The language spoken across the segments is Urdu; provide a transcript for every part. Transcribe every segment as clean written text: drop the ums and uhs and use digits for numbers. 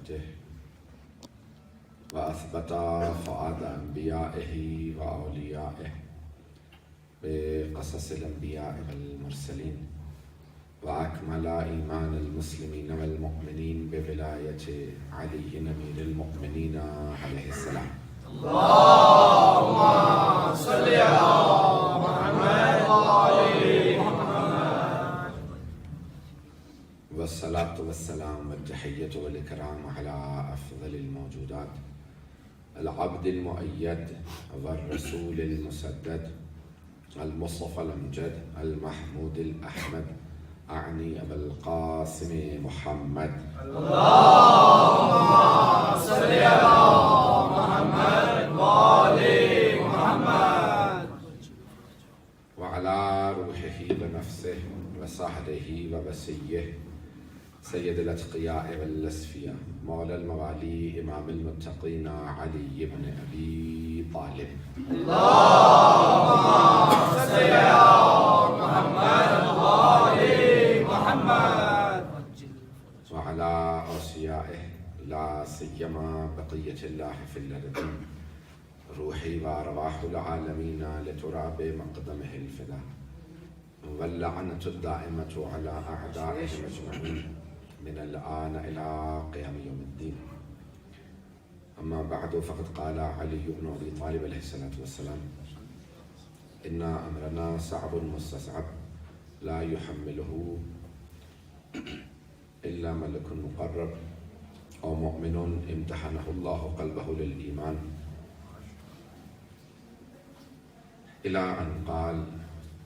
نهجه وأثبت فؤاد أنبيائه وأوليائه بقصص الأنبياء والمرسلين وأكمل إيمان المسلمين والمؤمنين بولاية علي أمير المؤمنين عليه السلام. اللهم صل على محمد وآل محمد. والصلاة والسلام والتحية والإكرام على أفضل الموجودات العبد المؤيد والرسول المسدد المصطفى الأمجد المحمود الأحمد أعني أبا القاسم محمد. اللهم صل على محمد وآل محمد. وعلى روحه ونفسه وصحبه وبسيه سيد الأتقياء والأسفياء مولى الموالي إمام المتقين علي بن أبي طالب. اللهم صل على محمد وآل محمد. وعلى أوصيائه لا سيما بقية الله في الأرض روحي وأرواح العالمين لتراب مقدمه الفداء واللعنة الدائمة على أعدائهم أجمعين من الآن إلى قيام يوم الدين. أما بعد فقد قال علي بن أبي طالب عليه الصلاة والسلام إن أمرنا صعب مستصعب لا يحمله إلا ملك مقرب أو مؤمن امتحنه الله قلبه للإيمان إلى أن قال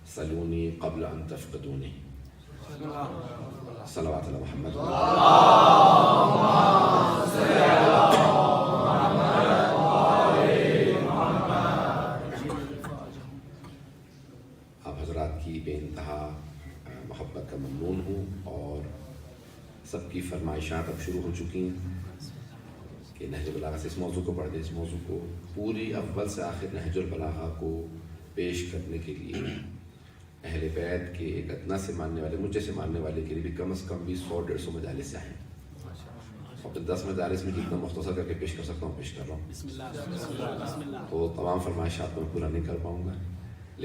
سلوني قبل أن تفقدوني. صلوات على محمد. اللهم صل على محمد وآل محمد. آپ حضرات کی بے انتہا محبت کا ممنون ہوں اور سب کی فرمائشات اب شروع ہو چکی ہیں کہ نہج البلاغہ سے اس موضوع کو پڑھ دیں. اس موضوع کو پوری اول سے آخر نہج البلاغہ کو پیش کرنے کے لیے اہل بیت کے ایک ادنا سے ماننے والے مجھ سے ماننے والے کے لیے بھی کم از کم بھی 100-150 مجالس سے آئیں اور 10 مجالس میں جتنا مختصر کر کے پیش کر سکتا ہوں پیش کر رہا ہوں. تو تمام فرمائشات میں پورا نہیں کر پاؤں گا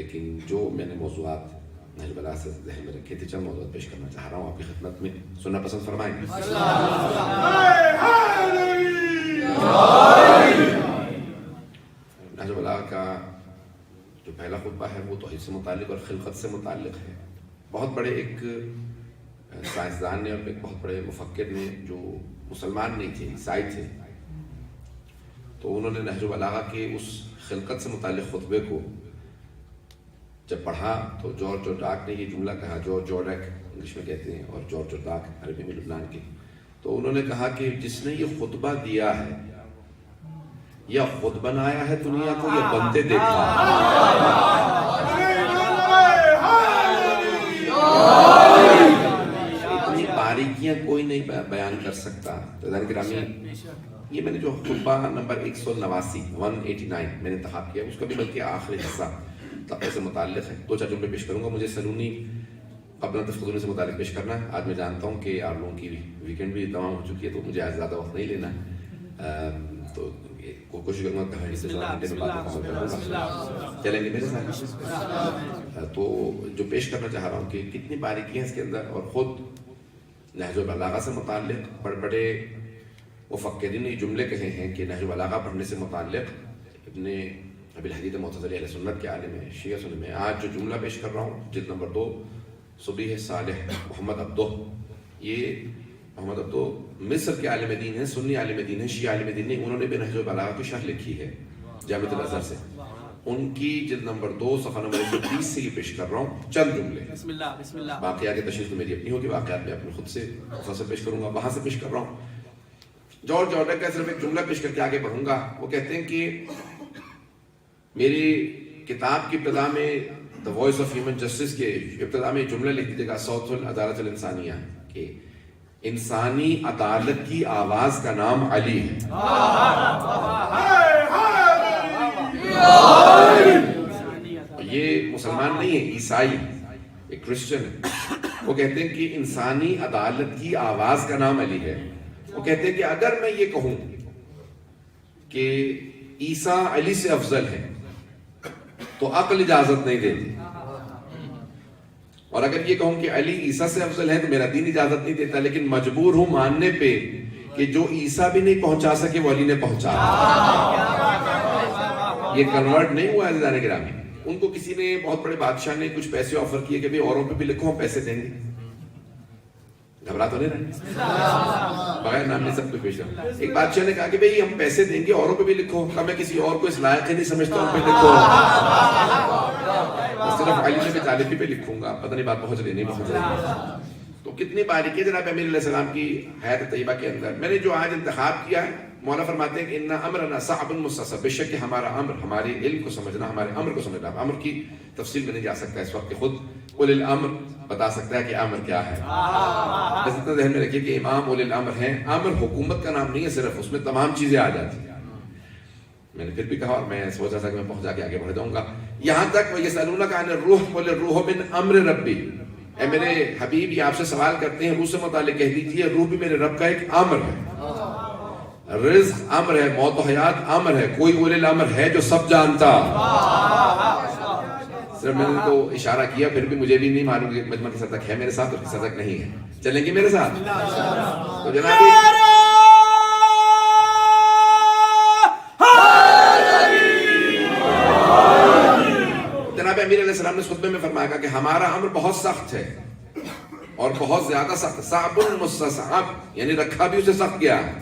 لیکن جو میں نے موضوعات نہج البلاغہ سے ذہن میں رکھے تھے چند موضوعات پیش کرنا چاہ رہا ہوں آپ کی خدمت میں. سننا پسند فرمائیں گے؟ نہج البلاغہ کا جو پہلا خطبہ ہے وہ توحید سے متعلق اور خلقت سے متعلق ہے. بہت بڑے ایک سائنسدان نے اور ایک بہت بڑے مفکر نے جو مسلمان نہیں تھے عیسائی تھے تو انہوں نے نہج البلاغہ کے اس خلقت سے متعلق خطبے کو جب پڑھا تو جورج ڈاک نے یہ جملہ کہا. جورج انگلش میں کہتے ہیں اور جورج ڈاک عربی میں لبنان کے. تو انہوں نے کہا کہ جس نے یہ خطبہ دیا ہے یا خود بنایا ہے دنیا کو یا بنتے دیکھا. اتنی باریکیاں کوئی نہیں بیان کر سکتا. گرامی یہ میں نے جو خطبہ نمبر 189 میں نے انتخاب کیا اس کا بھی بلکہ آخری حصہ تقوی سے متعلق ہے. 2-4 جملے پیش کروں گا. مجھے سلونی قبل تفقدونی سے متعلق پیش کرنا ہے. آج میں جانتا ہوں کہ آپ لوگوں کی ویکینڈ بھی تمام ہو چکی ہے تو مجھے آج زیادہ وقت نہیں لینا ہے تو کوشش کروں گا کہانی سے چلیں گے میرے ساتھ. تو جو پیش کرنا چاہ رہا ہوں کہ کتنی باریکیاں اس کے اندر اور خود نہج البلاغہ سے متعلق بڑے بڑے مفکرین نے جملے کہے ہیں کہ نہج البلاغہ پڑھنے سے متعلق ابن ابی الحدید معتزلی اہل سنت کے عالم ہیں شیعہ سنی میں. آج جو جملہ پیش کر رہا ہوں جلد نمبر 2 صبیح صالح محمد عبدو. یہ محمد عبدو مصر کے عالم دین ہیں سنی عالم دین ہیں شیعہ عالم دین ہیں. انہوں نے بھی نہج البلاغہ کی شرح لکھی ہے جامعۃ الازہر سے. ان کی جلد نمبر 2 صفحہ نمبر 130 سے یہ پیش کر رہا ہوں چند جملے. بسم اللہ بسم اللہ. باقی آگے تشریح تو میری اپنی ہوگی واقعات میں اپنے خود سے مختصر پیش کروں گا. وہاں سے پیش کر رہا ہوں. جورج ڈاک کا صرف ایک جملہ پیش کر کے آگے بڑھوں گا. وہ کہتے ہیں کہ میری کتاب کی ابتدا میں The Voice of Human Justice کے ابتدا میں جملہ لکھ دیجیے گا صوت العدالت الانسانیہ کہ انسانی عدالت کی آواز کا نام علی ہے. یہ مسلمان نہیں ہے عیسائی ایک کرسچن ہے. وہ کہتے ہیں کہ انسانی عدالت کی آواز کا نام علی ہے وہ کہتے ہیں کہ اگر میں یہ کہوں کہ عیسیٰ علی سے افضل ہے تو عقل اجازت نہیں دیتی، اور اگر یہ کہوں کہ علی عیسیٰ سے افضل ہے تو میرا دین اجازت نہیں دیتا، لیکن مجبور ہوں ماننے پہ کہ جو عیسیٰ بھی نہیں پہنچا سکے وہ علی نے پہنچا۔ یہ کنورٹ نہیں ہوا عزیزان گرامی۔ ان کو کسی نے، بہت بڑے بادشاہ نے کچھ پیسے آفر کیے کہ اوروں پہ بھی لکھو ہم پیسے دیں گے، گھبرا تو نہیں رہے، بغیر نام نے سب کچھ پیش کر۔ ایک بادشاہ نے کہا کہ بھئی ہم پیسے دیں گے اوروں پہ بھی لکھو، میں کسی اور کو اس لائق ہی نہیں سمجھتا ہوں پہ لکھو، صرف علی بن ابی طالب پہ لکھوں گا۔ پتہ نہیں بات پہنچ رہی نہیں پہنچ رہی۔ تو کتنی باریکی جناب امیر علیہ السلام کی حیات طیبہ کے اندر۔ میں نے جو آج انتخاب کیا ہے، مولا فرماتے ہیں کہ اِنَّ أَمْرَنَا صَعْبٌ مُسْتَصَعْبٌ، بے شک کہ ہمارا امر، ہمارے علم کو سمجھنا، ہمارے امر کو سمجھنا، امر کی تفصیل میں نہیں جا سکتا اس وقت، کہ خود اولی الامر بتا سکتا ہے کہ امر کیا ہے۔ بس اتنا ذہن میں رکھیے کہ امام اولی الامر ہیں۔ امر حکومت کا نام نہیں ہے صرف، اس میں تمام چیزیں آ جاتی ہیں۔ میں نے پھر بھی کہا، اور میں سوچا تھا کہ میں پہنچ جا کے آگے بڑھ جاؤں گا، یہاں تک وَيَسْأَلُونَكَ عَنِ الرُّوحِ قُلِ الرُّوحُ مِنْ أَمْرِ رَبِّي، اے میرے حبیب یہ آپ سے سوال کرتے ہیں روح سے متعلق، کہہ دیجئے روح بھی میرے رب کا ایک امر ہے، رزق امر ہے، موت و حیات امر ہے، کوئی اولی الامر ہے جو سب جانتا۔ صرف میں نے تو اشارہ کیا، پھر بھی مجھے بھی نہیں معلوم کہ مجمع کس حد تک ہے میرے ساتھ اور کس حد تک نہیں ہے۔ چلیں گے میرے ساتھ؟ تو جناب امیر علیہ السلام نے اس خطبے میں فرمایا کہ ہمارا امر بہت سخت ہے اور بہت زیادہ سخت، صعب مستصعب، یعنی رکھا بھی اسے سخت کیا ہے۔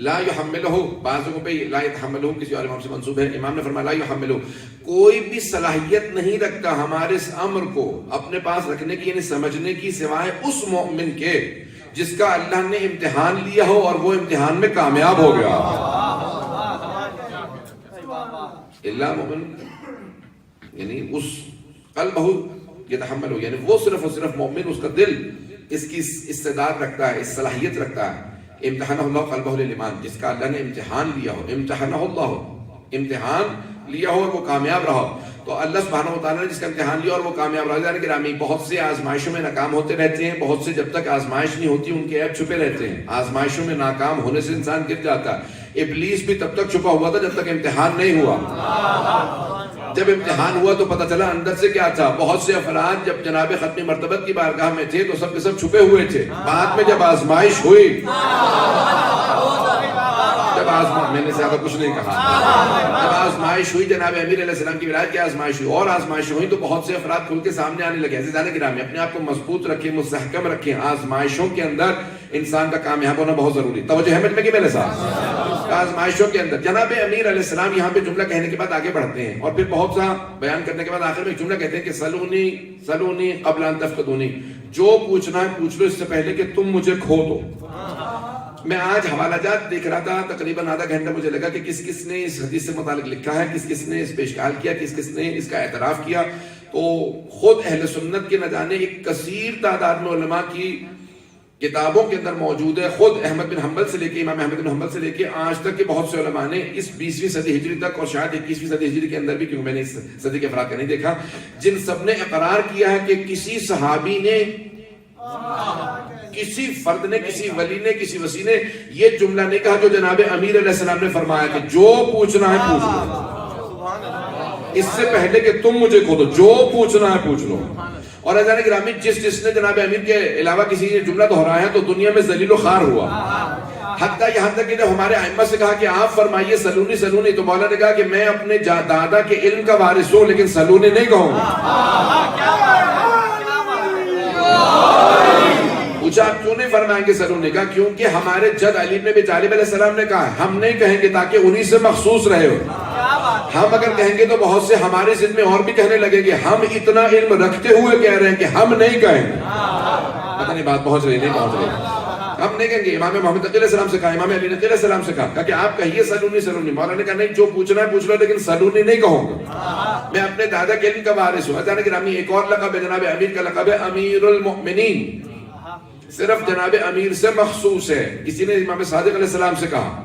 لا یحملہ، بعضوں پہ لا یتحملہ کسی اور امام سے منسوب ہے، امام نے فرمایا لا یحملہ، کوئی بھی صلاحیت نہیں رکھتا ہمارے اس امر کو اپنے پاس رکھنے کی، یعنی سمجھنے کی، سوائے اس مومن کے جس کا اللہ نے امتحان لیا ہو اور وہ امتحان میں کامیاب ہو گیا۔ اللہ مومن، یعنی اس قلبہ یتحملہ، یعنی وہ صرف اور صرف مومن، اس کا دل اس کی استعداد رکھتا ہے، اس صلاحیت رکھتا ہے۔ امتحانہ اللہ قلبہ للایمان، جس کا اللہ نے امتحان لیا ہو، امتحانہ اللہ، امتحان لیا ہو اور وہ کامیاب رہا ہو، تو اللہ سبحانہ وتعالیٰ نے جس کا امتحان لیا اور وہ کامیاب رہا۔ جانے گرامی، بہت سے آزمائشوں میں ناکام ہوتے رہتے ہیں، بہت سے جب تک آزمائش نہیں ہوتی ان کے عیب چھپے رہتے ہیں، آزمائشوں میں ناکام ہونے سے انسان گر جاتا ہے۔ ابلیس بھی تب تک چھپا ہوا تھا جب تک امتحان نہیں ہوا، جب امتحان ہوا تو پتہ چلا اندر سے کیا تھا۔ بہت سے افراد جب جناب ختم مرتبت کی بارگاہ میں تھے تو سب کے سب چھپے ہوئے تھے، بعد میں جب آزمائش ہوئی، میں نے زیادہ کچھ نہیں کہا، جب آزمائش ہوئی، جناب امیر علیہ السلام کی ولایت کی آزمائش ہوئی اور آزمائش ہوئی تو بہت سے افراد کھل کے سامنے آنے لگے۔ عزیزان گرامی، اپنے آپ کو مضبوط رکھیں، مستحکم رکھیں، آزمائشوں کے اندر انسان کا کامیاب ہونا بہت ضروری۔ توجہ ہے میں کہ میرے ساتھ آزمائشوں کے اندر جناب امیر علیہ السلام یہاں پہ جملہ کہنے کے بعد آگے بڑھتے ہیں اور پھر بہت سا بیان کرنے کے بعد آخر میں ایک جملہ کہتے ہیں کہ سلونی سلونی قبل ان تفقدونی، جو پوچھنا ہے پوچھ لو اس سے پہلے کہ تم مجھے کھو دو۔ میں آج حوالہ جات دیکھ رہا تھا، تقریباً آدھا گھنٹہ مجھے لگا کہ کس کس نے اس حدیث سے متعلق لکھا ہے، کس کس نے اس پہ اشکال کیا، کس کس نے اس کا اعتراف کیا۔ تو خود اہل سنت کے نہ جانے ایک کثیر تعداد میں علماء کی کتابوں کے اندر موجود ہے، خود احمد بن حنبل سے لے کے، امام احمد بن حنبل سے لے کے آج تک کے بہت سے علماء نے اس 20ویں صدی ہجری تک اور شاید 21ویں صدی ہجری کے اندر بھی، کیونکہ میں نے اس صدی کے افراد کا نہیں دیکھا، جن سب نے اقرار کیا ہے کہ کسی صحابی نے، کسی فرد نے، کسی ولی نے، کسی وسی نے یہ جملہ نہیں کہا جو جناب امیر علیہ السلام نے فرمایا کہ جو پوچھنا ہے پوچھ لو، اس سے پہلے کہ تم مجھے کھو دو، جو پوچھنا ہے پوچھ لو۔ اور عزیزان گرامی، جس نے جناب امیر کے علاوہ کسی نے جملہ دہرایا تو دنیا میں ذلیل و خوار ہوا، حتیٰ یہاں تک کہ جب ہمارے ائمہ سے کہا کہ آپ فرمائیے سلونی سلونی، تو مولا نے کہا کہ میں اپنے دادا کے علم کا وارث ہوں لیکن سلونی نہیں کہوں گا۔ پوچھا آپ کیوں نہیں فرمائیں گے سلونی؟ کا کیونکہ ہمارے جد علی بن ابی طالب علیہ السلام نے کہا ہم نہیں کہیں گے تاکہ انہی سے مخصوص رہے ہو، ہم اگر کہیں گے تو بہت سے ہمارے ضد میں اور بھی کہنے لگے گے ہم اتنا علم رکھتے ہوئے کہہ رہے ہیں کہ ہم نہیں کہیں گے۔ پتہ نہیں بات پہنچ رہی نہیں پہنچ رہی، ہم نہیں کہیں گے۔ امام محمد علیہ السلام سے کہا، امام علی علیہ السلام سے کہا کہ آپ کہیے سلونی سلونی، مولا نے کہا نہیں، جو پوچھنا ہے پوچھ لو لیکن سلونی نہیں کہوں گا، میں اپنے دادا کے علم کا وارث ہوں۔ اچانک گرامی، ایک اور لقب ہے جناب امیر کا، لقب ہے امیر المؤمنین، صرف جناب امیر سے مخصوص ہے۔ کسی نے امام صادق علیہ السلام سے کہا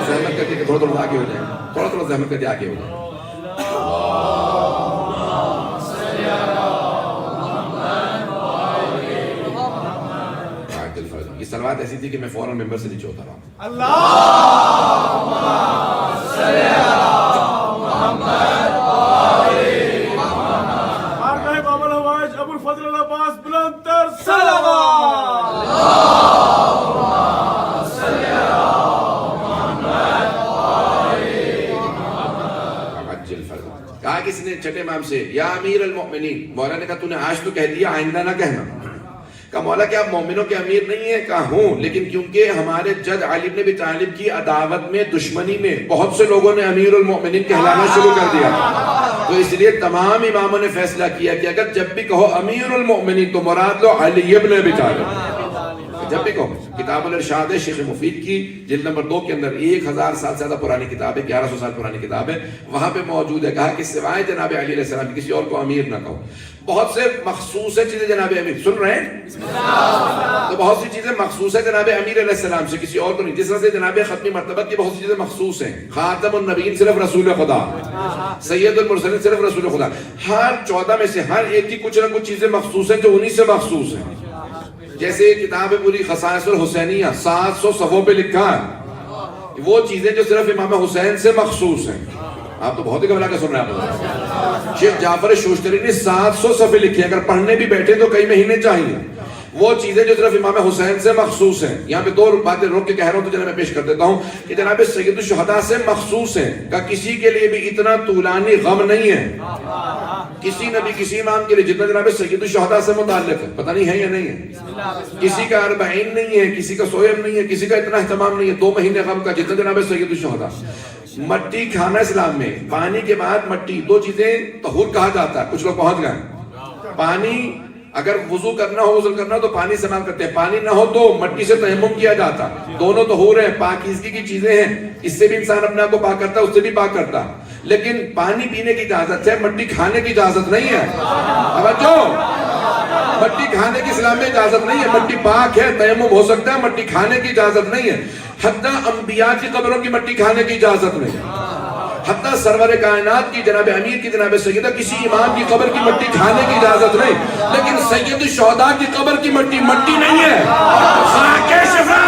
زحمت کر کے تھوڑا تھوڑا آگے ہو جائیں، تھوڑا تھوڑا زحمت کر کے آگے ہو جائیں۔ بات ایسی تھی کہ میں فوراً ممبر سے نیچے اترا. اللہم صلی علی محمد آقائے باب الہوائج ابو الفضل العباس بلند تر صلوات. اللہم صلی علی محمد عجل فرض. کہا کس نے چھٹے امام سے یا امیر المؤمنین. مولا نے کہا تو نے آج تو کہہ دیا آئندہ نہ کہنا. کہا مولا کہ آپ مومنوں کے امیر نہیں ہیں. کہا ہوں لیکن کیونکہ ہمارے جد علی بن ابی طالب کی عداوت میں دشمنی میں بہت سے لوگوں نے امیر المؤمنین کہلانا شروع کر دیا تو اس لیے تمام اماموں نے فیصلہ کیا کہ اگر جب بھی کہو امیر المؤمنین تو مراد لو علی بن ابی طالب. جب بھی کہو. کتاب الارشاد ہے شیخ مفید کی جلد نمبر 2 کے اندر 1000 سال سے زیادہ پرانی کتاب ہے, 1100 سال پرانی کتاب ہے, وہاں پہ موجود ہے. کہا کہ سوائے جناب علی علیہ السلام کسی اور کو امیر نہ کہو. بہت سے مخصوص ہے چیزیں جناب امیر, سن رہے ہیں, تو بہت سی چیزیں مخصوص ہے جناب امیر علیہ السلام سے, کسی اور کو نہیں. جس طرح سے جناب ختمی مرتبت کی بہت سی چیزیں مخصوص ہیں. خاتم النبیین صرف رسول خدا, سید المرسلین صرف رسول خدا. ہر 14 میں سے ہر ایک کی کچھ نہ کچھ چیزیں مخصوص ہیں جو انہی سے مخصوص ہیں. جیسے کتاب پوری خصائص الحسینیہ 700 صفحوں پہ لکھا ہے, وہ چیزیں جو صرف امام حسین سے مخصوص ہیں. آپ تو بہت ہی گھبرا کے سن رہے ہیں. شیخ جعفر شوشتری نے 700 صفحے لکھے, اگر پڑھنے بھی بیٹھے تو کئی مہینے چاہیے. وہ چیزیں جو صرف امام حسین سے مخصوص ہیں. یہاں پہ 2 باتیں روک کے کہہ رہا ہوں تو جناب میں پیش کر دیتا ہوں کہ جناب سید الشہداء سے مخصوص ہیں. کہ کسی کے لیے بھی اتنا طولانی غم نہیں ہے, کسی نبی کسی امام کے لیے جتنا جناب سید الشہداء سے متعلق ہے. پتہ نہیں ہے یا نہیں ہے. کسی کا 40 نہیں ہے, کسی کا سویم نہیں ہے, کسی کا اتنا اہتمام نہیں ہے 2 مہینے غم کا جتنا جناب سید الشہداء. مٹی کھانا اسلام میں, پانی کے بعد مٹی, 2 چیزیں طہور کہا جاتا ہے. کچھ لوگ پہنچ گئے. پانی اگر وضو کرنا ہو, غسل کرنا ہو تو پانی استعمال کرتے ہیں, پانی نہ ہو تو مٹی سے تیمم کیا جاتا. دونوں طہور ہیں, پاکیزگی کی چیزیں ہیں, اس سے بھی انسان اپنے آپ کو پاک کرتا ہے, اس سے بھی پاک کرتا. لیکن پانی پینے کی اجازت ہے, مٹی کھانے کی اجازت نہیں ہے. توجہ, مٹی کھانے کی اسلام میں اجازت نہیں ہے. مٹی پاک ہے, تیمم ہو سکتا ہے, مٹی کھانے کی اجازت نہیں ہے. حتیٰ انبیاء کی قبروں کی مٹی کھانے کی اجازت نہیں. حتیٰ سرور کائنات کی جناب امیر کی جناب سیدہ کسی امام کی قبر کی مٹی کھانے کی اجازت نہیں. لیکن سید الشہداء کی قبر کی مٹی مٹی نہیں ہے, خاک شفا.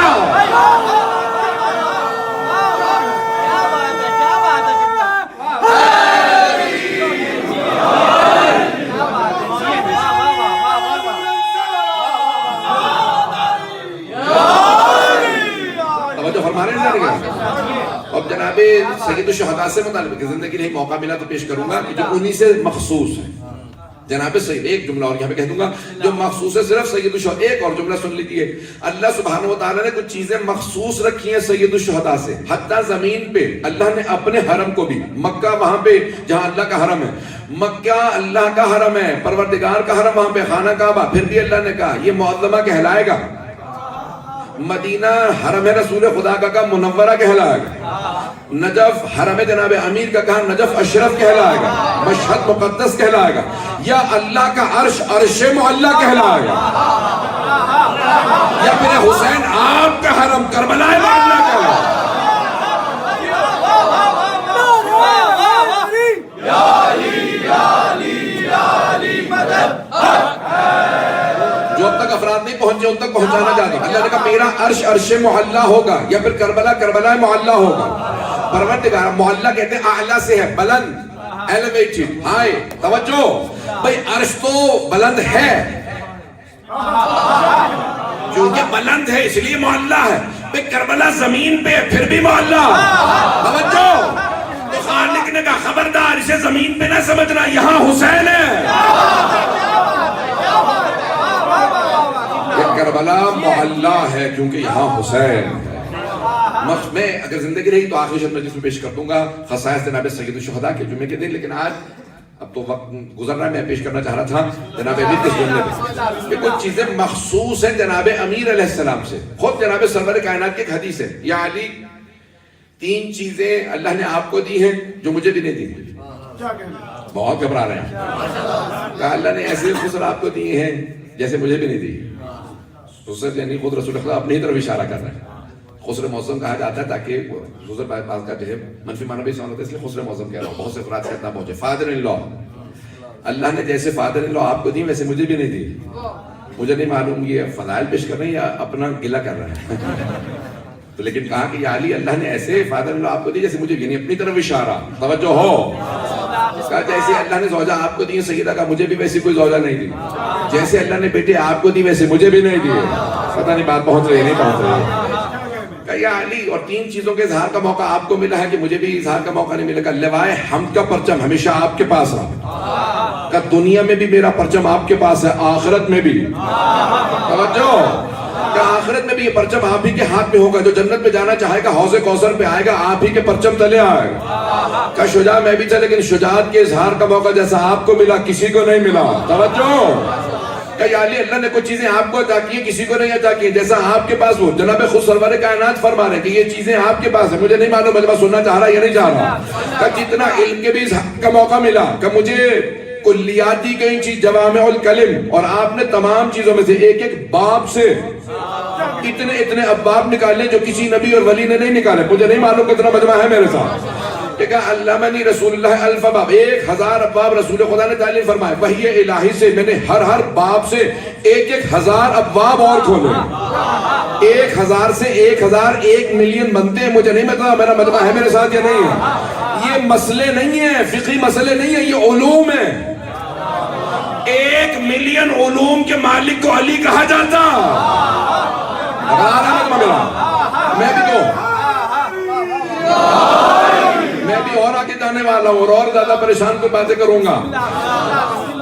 اب جناب سید الشہداء سے متعلق زندگی نہیں موقع ملا تو پیش کروں گا کہ جو انہی سے مخصوص ہے. جناب سید ایک جملہ اور یہاں پہ کہہ دوں گا جو مخصوص ہے صرف سید الشہداء. ایک اور جملہ سن لیجیے. اللہ سبحانہ وتعالی نے کچھ چیزیں مخصوص رکھی ہیں سید الشہداء سے. حتیٰ زمین پہ اللہ نے اپنے حرم کو بھی, مکہ وہاں پہ جہاں اللہ کا حرم ہے, مکہ اللہ کا حرم ہے, پروردگار کا حرم وہاں پہ, خانہ کعبہ, پھر بھی اللہ نے کہا یہ معظمہ کہلائے گا. مدینہ حرم رسول خدا کا کہا منورہ کہلائے گا. نجف حرم جناب امیر کا کہا نجف اشرف کہلائے گا. مشہد مقدس کہلائے گا. یا اللہ کا عرش عرش معلی کہلائے گا. یا پھر حسین آپ کا حرم کربلا معلی کہلائے گا. جو اب تک افراد نہیں پہنچے ان تک پہنچانا چاہتا ہوں. اللہ نے کہا میرا عرش عرش معلی ہوگا, یا پھر کربلا کربلا معلی ہوگا. پروردگار معلی کہتے ہیں اعلیٰ سے ہے, بلند, ایلیویٹڈ, ہائی. توجہ بھئی عرش تو بلند ہے, کیونکہ بلند ہے اس لیے معلی ہے. بھئی کربلا زمین پہ پھر بھی معلی. توجہ, تو خالق نے کہا خبردار اسے زمین پہ نہ سمجھنا, یہاں حسین ہے. کربلا معلی ہے کیونکہ یہاں حسین ہے. میں اگر زندگی رہی تو آخری شب مجلس میں پیش کر دوں گا خصائص جناب سید الشہداء کے جمعے کے دن. لیکن آج اب تو وقت گزر رہا ہے, میں پیش کرنا چاہ رہا تھا جناب امیر کے جملے میں کہ کچھ چیزیں مخصوص ہیں جناب امیر علیہ السلام سے. خود جناب سرور کائنات کی ایک حدیث ہے, یا علی 3 چیزیں اللہ نے آپ کو دی ہیں جو مجھے بھی نہیں دی. بہت گھبرا رہے ہیں. کہا اللہ نے ایسے خسر آپ کو دیے ہیں جیسے مجھے بھی نہیں دی. خسر یعنی خود رسول اللہ اپنی ہی طرف اشارہ کر رہے ہیں. خسر موسم کہا جاتا ہے تاکہ خسر بعض کا جو ہے منفی معنی بھی سمجھتے ہیں, اس لیے خسر موسم کہہ رہا ہوں. بہت سے افراد سے اتنا پہنچے. فادر ان لا, اللہ نے جیسے فادر ان لا آپ کو دی ویسے مجھے بھی نہیں دی. مجھے نہیں معلوم یہ فضائل پیش کر رہے ہیں یا اپنا گلہ کر رہے ہیں تو لیکن کہا کہ یا علی اللہ نے ایسے فادر اللہ آپ کو دی جیسے مجھے بھی نہیں، اپنی طرف اشارہ، توجہ ہو، کہا جیسے اللہ نے زوجہ آپ کو دی سیدہ، کا مجھے بھی ویسی کوئی زوجہ نہیں دی، جیسے اللہ نے بیٹے آپ کو دی ویسے مجھے بھی نہیں دیے، پتہ نہیں بات پہنچ رہی ہے نہیں پہنچ رہی ہے، کہا یا علی اور 3 چیزوں کے اظہار کا موقع آپ کو ملا ہے کہ مجھے بھی اظہار کا موقع نہیں ملا، کہ لوائے حمد کا پرچم ہمیشہ آپ کے پاس رہا، کہ دنیا میں بھی میرا پرچم آپ کے پاس ہے، آخرت میں بھی، توجہ، کہ آخرت میں بھی یہ پرچم آپ ہی کے ہاتھ میں ہوگا، جو جنت میں جانا چاہے گا حوض کوثر پہ آئے گا آپ ہی کے پرچم تلے آئے گا، کہ شجاع میں بھی تھا لیکن شجاعت کے اظہار کا موقع جیسا آپ کو ملا کسی کو نہیں ملا، توجہ، کہ یا علی اللہ نے کچھ چیزیں آپ کو عطا کی ہیں کسی کو نہیں عطا کی ہیں، جیسا آپ کے پاس وہ جناب خود سرور کائنات فرما رہے ہیں کہ یہ چیزیں آپ کے پاس ہیں، مجھے نہیں معلوم مجھے سننا چاہ رہا یا نہیں چاہ رہا، کہ جتنا علم کے بھی اظہار کا موقع ملا، کہ مجھے کلیاتی کئی چیز جوامع الکلم، اور آپ نے تمام چیزوں میں سے ایک ایک باب سے اتنے ابواب نکالے جو کسی نبی اور ولی نے نہیں نکالے، مجھے نہیں معلوم کتنا مجمع ہے میرے ساتھ، کہ علمنی رسول اللہ 1000 باب، 1000 ابواب رسول خدا نے تعلیم فرمائے، وحی الہی سے میں نے ہر باب سے ایک 1000 ابواب اور کھولے، 1000 سے 1000 1 ملین بنتے ہیں، مجھے نہیں پتا میرا مجمع ہے میرے ساتھ یا نہیں ہے، یہ مسئلے نہیں ہیں، فقہی مسئلے نہیں ہیں، یہ علوم ہیں، 1 ملین علوم کے مالک کو علی کہا جاتا، میں بھی اور آگے جانے والا ہوں اور زیادہ پریشان کو باتیں کروں گا،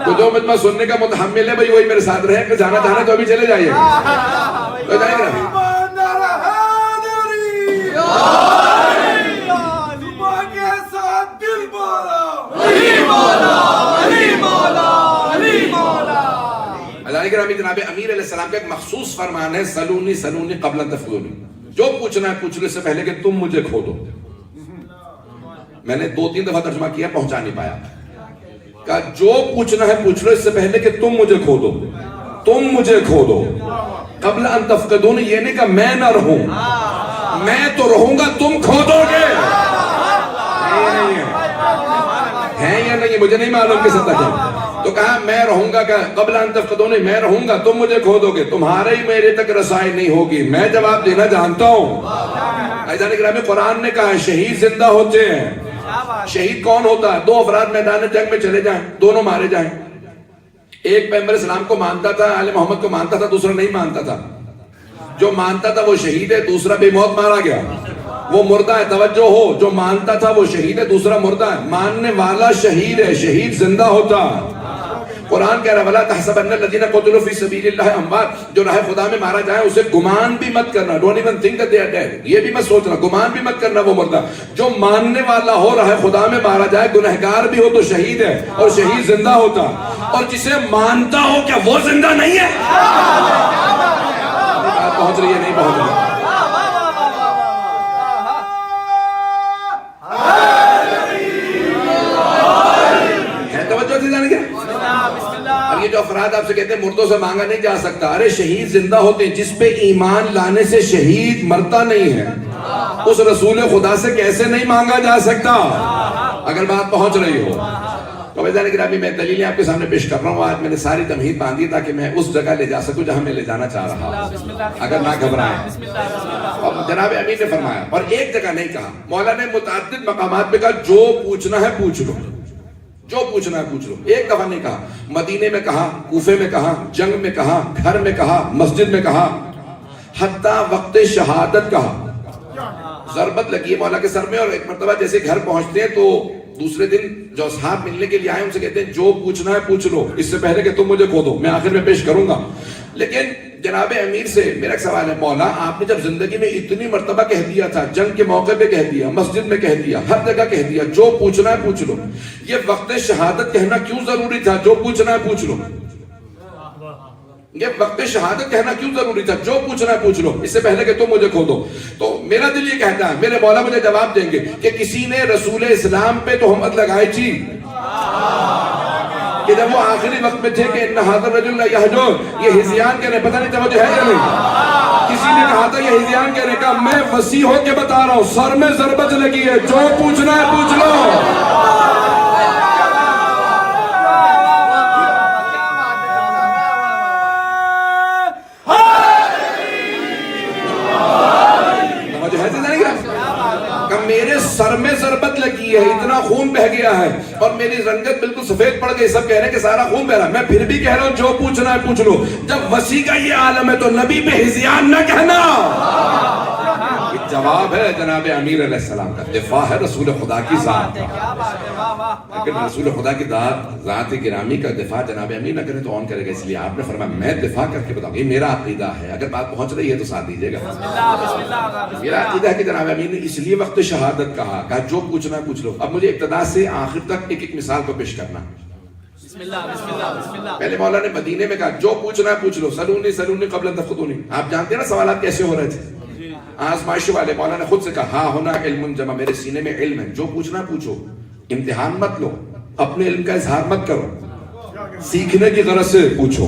تو جو مجمع سننے کا متحمل ہے بھئی وہی میرے ساتھ رہے، کہ جانا چاہنا تو ابھی چلے جائیے تو جائیں گے جناب امیر علیہ السلام کا ایک مخصوص فرمان ہے، سلونی سلونی قبل ان تفضلونی، جو پوچھنا ہے پوچھ لو اس سے پہلے کہ تم مجھے کھو دو، میں نے 2-3 دفعہ ترجمہ کیا پہنچا نہیں پایا، کہ جو پوچھنا ہے پوچھ لو اس سے پہلے کہ تم مجھے کھو دو، تم مجھے کھو دو، قبل ان تفقدونی، یہ نہیں کہ میں نہ رہوں، میں تو رہوں گا تم کھو دو گے، ہے یا نہیں مجھے نہیں معلوم کس حد تک ہے، تو کہا میں رہوں گا، کہ قبل ان تفقدونی، میں رہوں گا تم مجھے کھو دو گے، تمہارے ہی میرے تک رسائی نہیں ہوگی، میں جواب دینا جانتا ہوں، عزیزان گرامی قرآن نے کہا شہید زندہ ہوتے ہیں، شہید کون ہوتا ہے؟ 2 افراد میدان جنگ میں چلے جائیں، دونوں مارے جائیں، ایک پیغمبر اسلام کو مانتا تھا، آل محمد کو مانتا تھا، دوسرا نہیں مانتا تھا، جو مانتا تھا وہ شہید ہے، دوسرا بے موت مارا گیا، وہ مردہ ہے، توجہ ہو، جو مانتا تھا وہ شہید ہے، دوسرا مردہ ہے، ماننے والا شہید ہے، شہید زندہ ہوتا ہے، قرآن کہہ رہا ہے وَلَا تَحْسَبَنَّ الَّذِينَ قُتِلُوا فِي سَبِيلِ اللَّهِ أَمْوَاتٌ، جو راہ خدا میں مارا جائے اسے گمان بھی مت کرنا، don't even think that they are dead، یہ بھی مت سوچنا، گمان بھی مت کرنا وہ مردہ، جو ماننے والا ہو راہ خدا میں مارا جائے، گنہگار بھی ہو تو شہید ہے، اور شہید زندہ ہوتا، اور جسے مانتا ہو کیا وہ زندہ نہیں ہے؟ پہنچ رہی ہے نہیں پہنچ رہی ہے، توجہ سے جانے گے؟ اب یہ جو افراد آپ سے کہتے ہیں مردوں سے مانگا نہیں جا سکتا، ارے شہید زندہ ہوتے ہیں، جس پہ ایمان لانے سے شہید مرتا نہیں ہے، اس رسول خدا سے کیسے نہیں مانگا جا سکتا؟ اگر بات پہنچ رہی ہو تو عزیزان گرامی میں دلیلیں آپ کے سامنے پیش کر رہا ہوں، آج میں نے ساری تمہید باندھی تاکہ میں اس جگہ لے جا سکوں جہاں میں لے جانا چاہ رہا، اگر نہ گھبرائیں، اور جناب امیر نے فرمایا، اور ایک جگہ نہیں کہا، مولا نے متعدد مقامات پہ کہا جو پوچھنا ہے پوچھ لو، جو پوچھنا ہے پوچھ لو، ایک دفعہ نہیں کہا، مدینے میں کہا، کوفے میں کہا، جنگ میں کہا، گھر میں کہا، مسجد میں کہا، حتیٰ وقت شہادت کہا، ضربت لگی ہے مولا کے سر میں، اور ایک مرتبہ جیسے گھر پہنچتے ہیں تو دوسرے دن جو اصحاب ملنے کے لیے آئے ان سے کہتے ہیں جو پوچھنا ہے پوچھ لو، اس سے پہلے کہ تم مجھے کھو دو، میں آخر میں پیش کروں گا، لیکن جناب امیر سے میرا ایک سوال ہے، مولا آپ نے جب زندگی میں اتنی مرتبہ کہہ دیا تھا، جنگ کے موقع پہ کہہ دیا، مسجد میں کہہ دیا، ہر جگہ کہہ دیا جو پوچھنا ہے پوچھ لو، یہ وقت شہادت کہنا کیوں ضروری تھا؟ جو پوچھنا ہے پوچھ لو، یہ وقت شہادت کہنا کیوں ضروری تھا؟ جو پوچھنا ہے پوچھ لو، اس سے پہلے کہ تم مجھے کھو دو، تو میرا دل یہ کہتا ہے، میرے مولا مجھے جواب دیں گے کہ کسی نے رسول اسلام پہ تہمت لگائی تھی کہ جب وہ آخری وقت میں تھے کہ ان هذا الرجل یحجر، یہ ہذیان کہنے، پتہ نہیں توجہ ہے یا نہیں، کسی نے کہا تھا یہ ہذیان کہنے کا، میں وسیع ہو کے بتا رہا ہوں، سر میں ضربت لگی ہے، جو پوچھنا ہے پوچھ لو، سر میں ضربت لگی ہے، اتنا خون بہ گیا ہے اور میری رنگت بالکل سفید پڑ گئی، سب کہہ رہے ہیں کہ سارا خون بہ رہا ہے، میں پھر بھی کہہ رہا ہوں جو پوچھنا ہے پوچھ لو۔ جب وسیع کا یہ عالم ہے تو نبی پہ ہذیان نہ کہنا۔ یہ جواب ہے جناب امیر علیہ السلام کا، دفاع ہے رسول خدا کی ذات کا۔ لیکن رسول خدا کی ذات گرامی کا دفاع جناب امیر نہ کرے تو کون کرے گا؟ اس لیے آپ نے فرمایا میں دفاع کر کے بتاؤں، یہ میرا عقیدہ ہے، اگر بات پہنچ رہی ہے تو ساتھ دیجیے گا۔ میرا عقیدہ ہے کہ جناب امیر نے اس لیے وقت شہادت کہا جو پوچھنا ہے پوچھ لو۔ اب مجھے ابتدا سے آخر تک ایک ایک مثال کو پیش کرنا۔ پہلے مولا نے مدینے میں کہا جو پوچھنا ہے پوچھ لو، سلونی سلونی قبل ان تفقدونی۔ آپ جانتے ہیں نا سوالات کیسے ہو رہے تھے؟ آزمائش والے مولا نے خود سے کہا ہاں ہونا علم جمع، میرے سینے میں علم ہے، جو پوچھنا پوچھو، امتحان مت لو، اپنے علم کا اظہار مت کرو، سیکھنے کی غرض سے پوچھو۔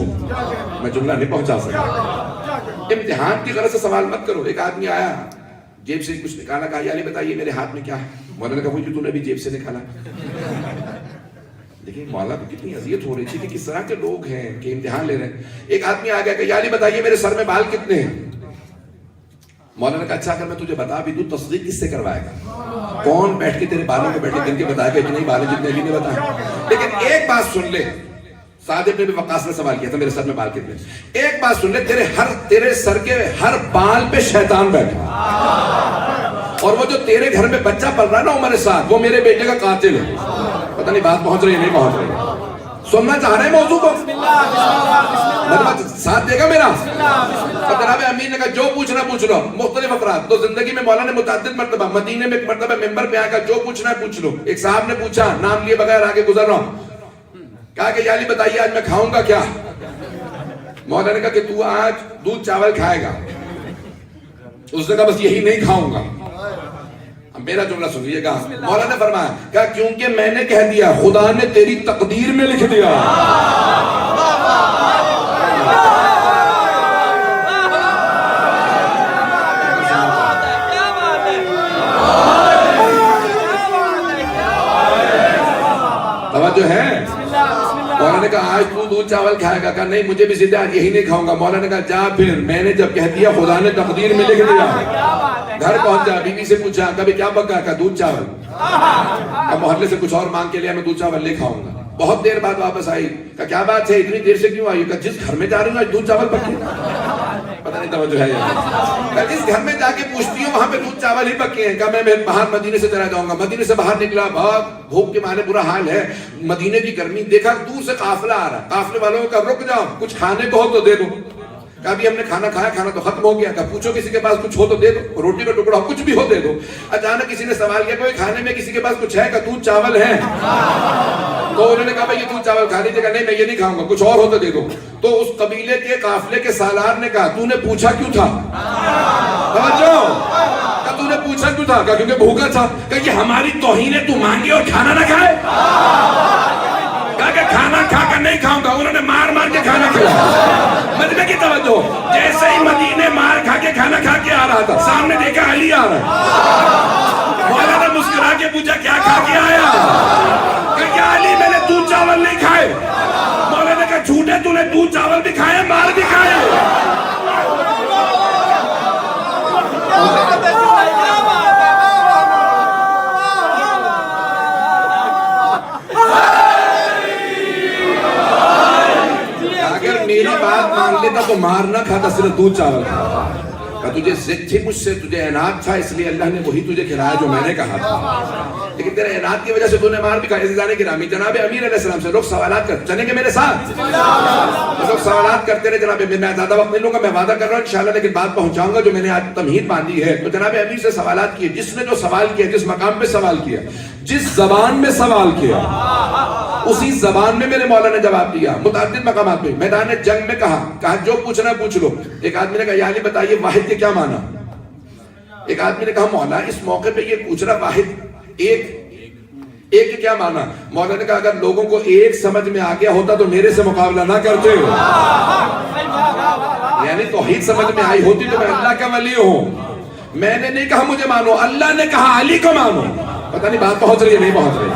میں جملہ نہیں پہنچا سکا، امتحان کی غرض سے سوال مت کرو۔ ایک آدمی آیا جیب سے کچھ نکالا، کہا یا علی بتائیے میرے ہاتھ میں کیا ہے؟ مولا نے کہا وہ جو تو نے بھی جیب سے نکالا۔ دیکھیں مولا کو کتنی اذیت ہو رہی تھی کہ کس طرح کے لوگ ہیں کہ امتحان لے رہے ہیں۔ ایک آدمی آ گیا کہ یا علی بتائیے میرے سر میں بال کتنے ہیں؟ مولا نے کہا اچھا اگر میں تجھے بتا بھی دوں تصدیق کس سے کروائے گا؟ کون بیٹھ کے تیرے بالوں کو بیٹھے گن کے بتائے گا اتنے ہی بال ہیں جتنے علی نے بتایا؟ لیکن ایک بات سن لے، سعد ابن ابی وقاص نے سوال کیا تھا میرے سر میں بال کتنے؟ ایک بات سن لے، تیرے سر کے ہر بال پہ شیطان بیٹھا، اور وہ جو تیرے گھر میں بچہ پل رہا ہے نا عمر سعد، وہ میرے بیٹے کا قاتل ہے۔ پتہ نہیں بات پہنچ رہی ہے نہیں پہنچ رہی؟ سننا چاہ رہے ہیں موضوع کو؟ مطلب ساتھ دے گا میرا؟ جناب امیر نے کہا جو پوچھنا پوچھ لو، مختلف افراد۔ تو زندگی میں مولا نے متعدد مرتبہ، مدینے میں ایک مرتبہ ممبر پہ آ کر جو پوچھنا ہے پوچھ لو۔ ایک صاحب نے پوچھا، نام لیے بغیر آگے گزر رہا ہوں، کہا کہ یا علی بتائیے آج میں کھاؤں گا کیا؟ مولا نے کہا کہ تو آج دودھ چاول کھائے گا۔ اس نے کہا بس یہی نہیں کھاؤں گا۔ میرا جملہ سنیے گا، مولا نے فرمایا کہا کیونکہ میں نے کہہ دیا، خدا نے تیری تقدیر میں لکھ دیا۔ توجہ ہے؟ مولا نے کہا آج تو دودھ چاول کھائے گا؟ کہا نہیں مجھے بھی ضد ہے آج یہی نہیں کھاؤں گا۔ مولا نے کہا جا پھر، میں نے جب کہہ دیا خدا نے تقدیر میں لکھ دیا۔ گھر پہنچا، بیوی سے پوچھا کبھی کیا پکا؟ کہا دودھ چاول۔ اب محلے سے کچھ اور مانگ کے لیا، میں دودھ چاول لے کھاؤں گا۔ بہت دیر بعد واپس آئی، کہا کیا بات ہے اتنی دیر سے کیوں آئی؟ کہا جس گھر میں جا رہی ہوں آج دودھ چاول پکے۔ پتہ نہیں توجہ ہے یا جس گھر میں جا کے پوچھتی ہوں وہاں پہ دودھ چاول ہی پکے ہیں۔ کہا میں باہر مدینے سے چلا جاؤں گا۔ مدینے سے باہر نکلا، بہت بھوک کے مارے برا حال ہے، مدینے کی گرمی، دیکھا دور سے قافلہ آ رہا، قافلے والوں کو کہا رک جاؤ کچھ کھانے کو ہو تو دے دو۔ کہا بھی ہم نے کھانا کھایا، کھانا تو ختم ہو گیا۔ کہا پوچھو کسی کے پاس کچھ ہو تو دے دو، روٹی کا ٹکڑا کچھ بھی ہو دے دو۔ اچانک کسی نے سوال کیا کوئی کھانے میں کسی کے پاس کچھ ہے؟ کہا دودھ چاول ہے۔ تو انہوں نے کہا بھائی یہ دودھ چاول کھا لیجیے گا۔ نہیں میں یہ نہیں کھاؤں گا، کچھ اور ہو تو دے دو۔ تو اس قبیلے کے قافلے کے سالار نے کہا تو نے پوچھا کیوں تھا؟ توجہ، کہا تو نے پوچھا کیوں تھا؟ کہا کیونکہ بھوکا تھا۔ کہا یہ ہماری توہین ہے تو مانگے اور کھانا نہ کھائے؟ کہا کہ کھانا کھا کر نہیں کھاؤں گا۔ انہوں نے مار مار کے کھانا کھلایا۔ مدینے کی توجہ، جیسے ہی مدینے مار کھا کے کھانا کھا کے آ رہا تھا، سامنے دیکھا علی آ رہا ہے۔ مولا نے مسکرا کے پوچھا کیا کھا کے آیا؟ کہا یا علی میں نے دودھ چاول نہیں کھائے۔ مولا نے کہا جھوٹے تو نے دودھ چاول بھی کھائے مار بھی کھائے۔ اگر میری بات مان لیتا تو مار نہ کھاتا، صرف دودھ چاول کھاتا۔ کہ تجھے ضد تھی مجھ سے، تجھے عناد تھا، اس لیے اللہ نے وہی تجھے کھلایا جو میں نے کہا تھا، لیکن تیرے عناد کی وجہ سے تو نے مار بھی کھایا۔ عزیزان گرامی، جناب امیر علیہ السلام سے لوگ سوالات کرتے، چلیں گے میرے ساتھ؟ لوگ سوالات کرتے رہے جناب، میں زیادہ وقت نہیں لوں گا، میں وعدہ کر رہا ہوں انشاءاللہ، لیکن بات پہنچاؤں گا جو میں نے آج تمہید باندھی ہے۔ تو جناب امیر سے سوالات کیے، جس نے جو سوال کیا، جس مقام پہ سوال کیا، جس زبان میں سوال کیا، اسی زبان میں میرے مولا نے جواب دیا۔ متعدد مقامات پہ، میدان جنگ میں کہا جو پوچھنا پوچھ لو۔ ایک آدمی نے کہا یا علی بتائیے واحد کے کیا معنی؟ ایک آدمی نے کہا مولا اس موقع پہ یہ پوچھ رہا واحد ایک کیا معنی؟ مولا نے کہا اگر لوگوں کو ایک سمجھ میں آ گیا ہوتا تو میرے سے مقابلہ نہ کرتے، یعنی توحید سمجھ میں آئی ہوتی تو میں اللہ کا ولی ہوں۔ میں نے نہیں کہا مجھے مانو، اللہ نے کہا علی کو مانو۔ پتہ نہیں بات پہنچ رہی ہے نہیں پہنچ رہی؟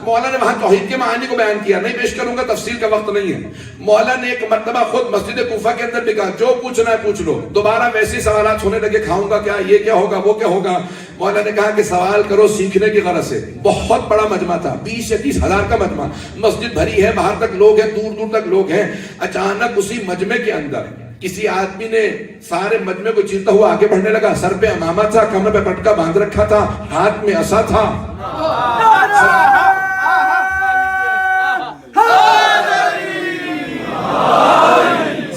مولا نے وہاں توحید کے معانی کو بیان کیا، نہیں پیش کروں گا، تفصیل کا وقت نہیں ہے. مولا نے ایک مرتبہ خود مسجد کوفہ کے اندر بھی کہا جو پوچھنا ہے پوچھ لو. دوبارہ ویسے سوالات ہونے لگے، کھاؤں گا کیا، یہ کیا ہوگا، وہ کیا ہوگا. مولا نے کہا کہ سوال کرو سیکھنے کی غرض سے. بہت بڑا مجمع تھا، 20 یا 30 ہزار کا مجمع، مسجد بھری ہے، باہر تک لوگ ہیں، دور دور تک لوگ ہیں. اچانک اسی مجمع کے اندر کسی آدمی نے سارے مجمع کو چیرتا ہوا آگے بڑھنے لگا. سر پہ امامہ تھا، کمر پہ پٹکا باندھ رکھا تھا، ہاتھ میں عصا تھا.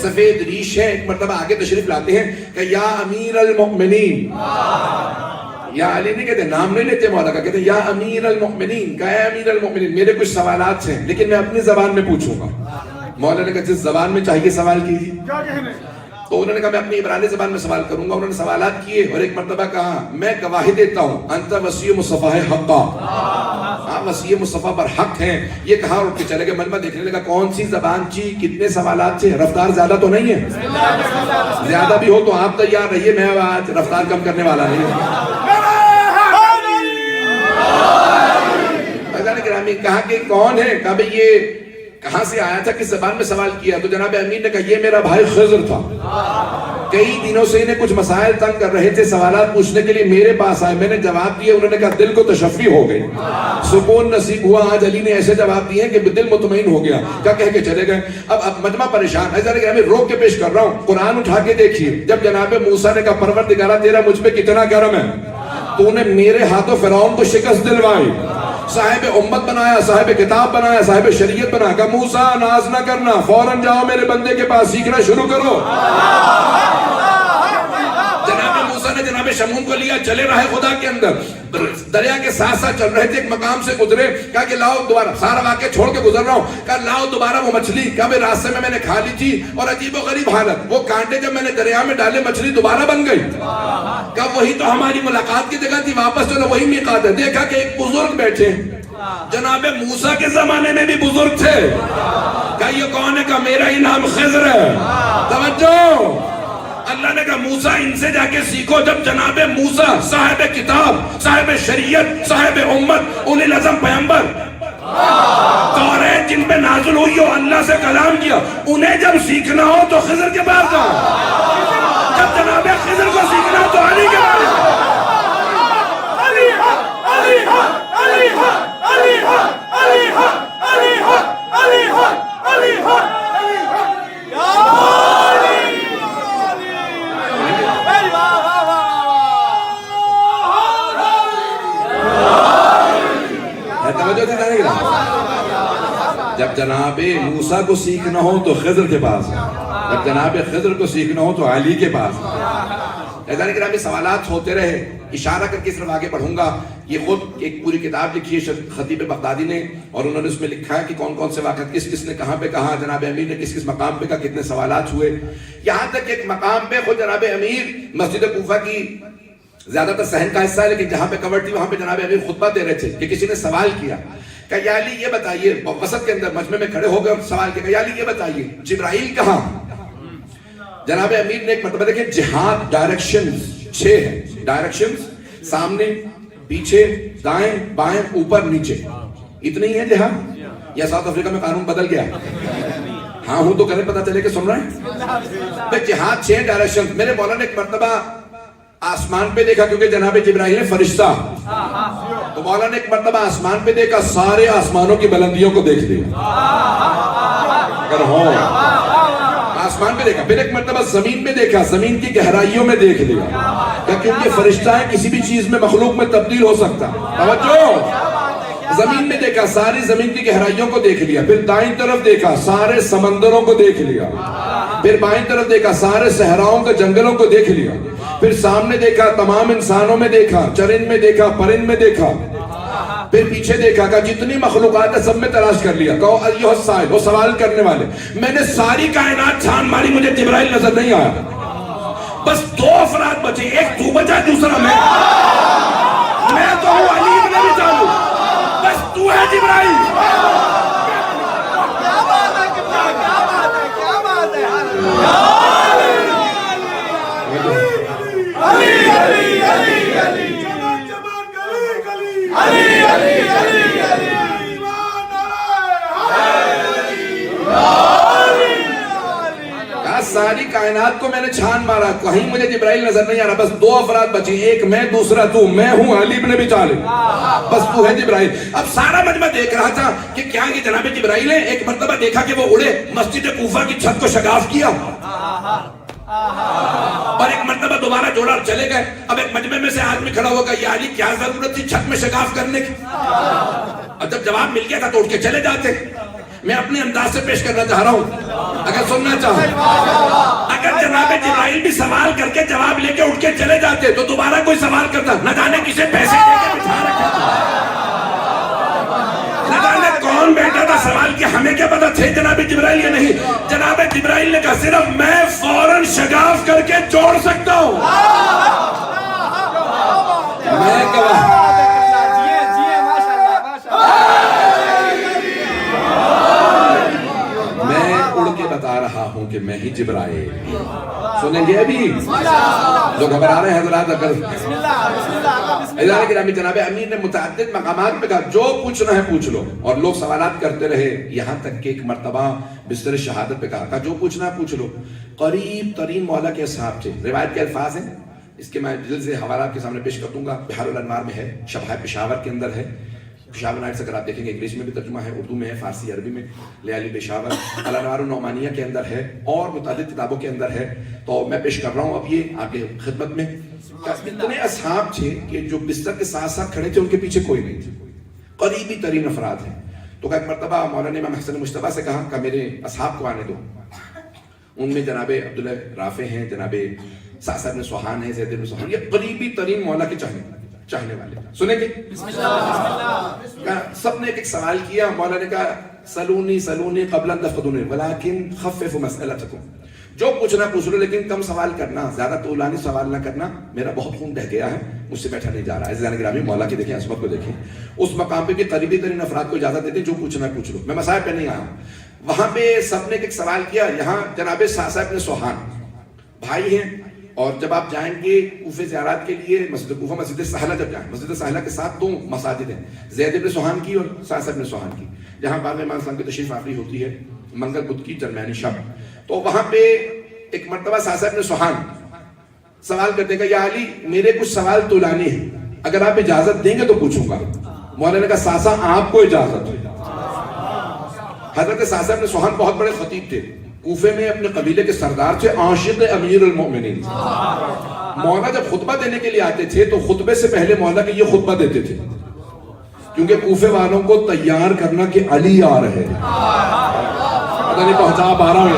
سفید ریش ہے. ایک مرتبہ آگے تشریف لاتے ہیں کہ یا امیر المؤمنین، یا علی نہیں کہتے، نام نہیں لیتے مولا کا، کہتے ہیں یا امیر المؤمنین. کہ اے امیر المؤمنین میرے کچھ سوالات ہیں لیکن میں اپنی زبان میں پوچھوں گا. مولا نے کہا جس زبان میں چاہیے سوال کیجیے. تو انہوں نے کہا میں اپنی عبرانی زبان میں سوال کروں گا. انہوں نے سوالات کیے اور ایک مرتبہ کہا میں گواہی دیتا ہوں انت وصی مصطفیٰ حقا، آپ وصی مصطفیٰ پر حق ہیں. یہ کہا اور چلے گئے. مجمع دیکھنے لگا کون سی زبان چی، کتنے سوالات تھے. رفتار زیادہ تو نہیں ہے، زیادہ بھی ہو تو آپ تیار رہیے، میں آج رفتار کم کرنے والا نہیں ہوں. کہا کہ کون ہے، کہا بھئی یہ کہاں سے آیا تھا، کس زبان میں سوال کیا. تو جناب امیر نے کہا یہ میرا بھائی خضر تھا، کئی دنوں سے انہیں کچھ مسائل تنگ کر رہے تھے، سوالات پوچھنے کے لیے میرے پاس آئے، میں نے جواب دیے. انہوں نے کہا دل کو تشفی ہو گئی، سکون نصیب ہوا. آج علی نے ایسے جواب دیے کہ دل مطمئن ہو گیا. کیا کہہ کے چلے گئے. اب مجمع پریشان ہے. ذرا میں روک کے پیش کر رہا ہوں. قرآن اٹھا کے دیکھیے. جب جناب موسیٰ نے کہا پروردگارہ تیرا مجھ پہ کتنا کرم ہے، تو نے میرے ہاتھوں فرعون کو شکست دلوائی، صاحب امت بنایا، صاحب کتاب بنایا، صاحب شریعت بنایا. کہ موسیٰ ناز نہ کرنا، فوراً جاؤ میرے بندے کے پاس سیکھنا شروع کرو. جناب موسیٰ نے جناب شمعون کو لیا، چلے رہے خدا کے اندر، دریا کے ساتھ ساتھ چل رہے تھے. ایک مقام سے گزرے، کہا کہ لاؤ دوبارہ، سارا واقعہ چھوڑ کے گزر رہا ہوں، کہا لاؤ دوبارہ وہ مچھلی. کہا میں راستے میں نے کھا لی تھی اور عجیب و غریب حالت، وہ کانٹے جب میں نے دریا میں ڈالے مچھلی دوبارہ بن گئی. کہا وہی تو ہماری ملاقات کی جگہ تھی، واپس چلو وہی میقات ہے. دیکھا کہ ایک بزرگ بیٹھے، جناب موسیٰ کے زمانے میں بھی بزرگ تھے. کہا یہ کون ہے، کہا میرا ہی نام خضر ہے. توجہ، اللہ نے کہا موسیٰ ان سے جا کے سیکھو. جب جناب موسیٰ صاحب کتاب، صاحب شریعت، صاحب امت، اولی العزم پیغمبر، توریت جن پہ نازل ہوئی ہو، اللہ سے کلام کیا، انہیں جب سیکھنا ہو تو خضر کے پاس جاؤ. جب جناب خضر کو سیکھنا ہو تو علی کے پاس جاؤ. علی حق، علی حق، علی حق، علی حق، علی حق، علی حق، علی حق، علی حق. جب جناب موسیٰ کو سیکھنا ہو تو خضر کے پاس، جب جناب خضر کو سیکھنا ہو تو علی کے پاس. ایسا کہ میں سوالات ہوتے رہے، اشارہ کر کے صرف آگے بڑھوں گا. یہ خود ایک پوری کتاب لکھی ہے خطیب بغدادی نے، اور انہوں نے اس میں لکھا ہے کہ کون کون سے واقعات کس کس نے کہاں پہ کہا، جناب امیر نے کس کس مقام پہ کہا، کتنے سوالات ہوئے. یہاں تک ایک مقام پہ خود جناب امیر مسجد کوفہ کی زیادہ تر صحن کا حصہ ہے، لیکن جہاں پہ کور تھی وہاں پہ جناب امیر خطبہ دے رہے تھے کہ کسی نے سوال کیا کہ یا علی یہ بتائیے، وسط کے اندر مجمع میں کھڑے ہو گئے اور سوال کیا کہ یا علی یہ بتائیے جبرائیل کہاں. جناب امیر نے ایک مرتبہ دیکھیں جہاد ڈائریکشنز 6 ہیں، ڈائریکشنز سامنے پیچھے دائیں بائیں اوپر نیچے، اتنی ہی ہے جہاد. یا ساؤتھ افریقہ میں قانون بدل گیا؟ ہاں ہوں تو کریں پتہ چلے کہ سن رہے ہیں. جہاد 6 ڈائریکشن. میرے مولا نے ایک مرتبہ آسمان پہ دیکھا، کیونکہ جناب جبرائیل ہے فرشتہ، تو مولا نے ایک مرتبہ آسمان پہ دیکھا، سارے آسمانوں کی بلندیوں کو دیکھ لیا اگر ہو. آسمان پہ دیکھا. پھر ایک مرتبہ زمین پہ دیکھا، زمین کی گہرائیوں میں دیکھ لیا، کیونکہ فرشتہ ہے، کسی بھی چیز میں مخلوق میں تبدیل ہو سکتا. توجہ، زمین میں دیکھا، ساری زمین کی گہرائیوں کو دیکھ لیا. پھر دائیں طرف دیکھا، سارے سمندروں کو دیکھ لیا. پھر بائیں طرف دیکھا، سارے صحراؤں کے جنگلوں کو دیکھ لیا. پھر سامنے دیکھا، تمام انسانوں میں دیکھا، چرند میں دیکھا، پرند میں دیکھا. پھر پیچھے دیکھا کہ جتنی مخلوقات ہے سب میں تلاش کر لیا. کہو ایھا السائل، وہ سوال کرنے والے، میں نے ساری کائنات چھان ماری، مجھے جبرائیل نظر نہیں آیا. بس 2 افراد بچے، ایک تو بچا، دوسرا میں تو ہوں علی ابن ابی طالب، بس تو ہے جبرائیل. کیا بات ہے، کیا بات ہے، کیا بات ہے. علی علی علی علی علی علی علی علی ساری کائنات کو میں نے چھان مارا, کہیں مجھے جبرائیل نظر نہیں آ رہا, بس 2 افراد بچے, ایک میں دوسرا تو, میں ہوں علی بن ابی طالب, بس تو ہے جبرائیل. اب سارا مجمع دیکھ رہا تھا کہ کیا یہ جناب جبرائیل ہے. ایک مرتبہ دیکھا کہ وہ اڑے, مسجد کوفہ کی چھت کو شگاف کیا, اور ایک مرتبہ دوبارہ جوڑا اور چلے گئے. اب ایک مجمع میں سے آدمی کھڑا ہوگا, یا علی کیا ضرورت تھی چھت میں شگاف کرنے کی. اور جب جواب مل گیا تھا تو اٹھ کے چلے جاتے. میں اپنے انداز سے پیش کرنا چاہ رہا ہوں, اگر سننا چاہو, اگر جناب جبرائیل بھی سوال کر کے جواب لے کے اٹھ کے چلے جاتے تو دوبارہ کوئی سوال کرتا, نہ جانے کسے پیسے دے کے بٹھا رکھا, نہ جانے کون بیٹھا تھا سوال کیا, ہمیں کیا پتا تھے جناب جبرائیل یا نہیں. جناب جبرائیل نے کہا صرف میں فوراً شگاف کر کے جوڑ سکتا ہوں. میں کہا بتا رہا ہوں کہ میں ہی جبرائیل. سنیں گے ابھی جو گھبرا رہے ہیں حضرات, اگر جناب امیر نے متعدد مقامات پہ کہا جو پوچھنا ہے پوچھ لو, اور لوگ سوالات کرتے رہے, یہاں تک کہ ایک مرتبہ بستر شہادت پہ کہا جو پوچھنا ہے پوچھ لو. قریب ترین مولا کے اصحاب تھے, روایت کے الفاظ ہیں, اس کے میں جلد سے حوالات کے سامنے پیش کر دوں گا. بحار الانوار میں ہے, شبہ پشاور کے اندر ہے, پشاور نائٹس اگر آپ دیکھیں گے انگلش میں بھی ترجمہ ہے, اردو میں ہے, فارسی عربی میں, لیالی پشاور, الانوار النعمانیہ کے اندر ہے, اور متعدد کتابوں کے اندر ہے. تو میں پیش کر رہا ہوں اب یہ آپ کی خدمت میں. اتنے اصحاب تھے کہ جو بستر کے ساتھ ساتھ کھڑے تھے ان کے پیچھے کوئی نہیں تھے, قریبی ترین افراد ہیں. تو ایک مرتبہ مولانا امام حسن مجتبیٰ سے کہا کہ میرے اصحاب کو آنے دو. ان میں جناب عبداللہ رافع ہیں, جناب سعصع بن سوحان ہیں, زید بن سوحان, یہ قریبی ترین مولا کے چاہنے والے. سنیں گے سب نے ایک سوال کیا. مولا نے کہا سلونی قبل ان تفقدونی ولکن خففوا مسئلتکم, جو پوچھنا پوچھ لو لیکن کم سوال کرنا, زیادہ طولانی سوال نہ کرنا, میرا بہت خون بہہ گیا ہے, مجھ سے بیٹھا نہیں جا رہا ہے. عزیزان گرامی, مولا کی دیکھیں عظمت کو دیکھیں. اس مقام پہ بھی قریبی ترین افراد کو اجازت دیتے جو پوچھنا پوچھ لو. میں مسائل پہ نہیں آیا. وہاں پہ سب نے ایک سوال کیا. یہاں جناب سعصع بن سوحان بھائی ہیں, اور جب آپ جائیں گے کوفے زیارات کے لیے مسجد کوفہ, مسجد سہلہ جب جائیں, مسجد سہلہ کے ساتھ 2 مساجد ہیں, زید بن سوحان کی اور سعصع بن سوحان کی, جہاں بعد میں امام اسلام کی تشریف آوری ہوتی ہے منگل بدھ کی درمیانی شب. تو وہاں پہ ایک مرتبہ سعصع بن سوحان سوال کرتے کہ یا علی میرے کچھ سوال طولانی ہیں, اگر آپ اجازت دیں گے تو پوچھوں گا. مولانا نے کہا سعصع آپ کو اجازت ہے. حضرت سعصع بن سوحان بہت بڑے خطیب تھے, کوفے میں اپنے قبیلے کے سردار تھے, عاشق امیر المؤمنین. مولا جب خطبہ دینے کے لیے آتے تھے تو خطبے سے پہلے مولا کے یہ خطبہ دیتے تھے, کیونکہ کوفے والوں کو تیار کرنا کہ علی آ رہے ہیں. پتہ نہیں پہنچا پا رہا ہوں.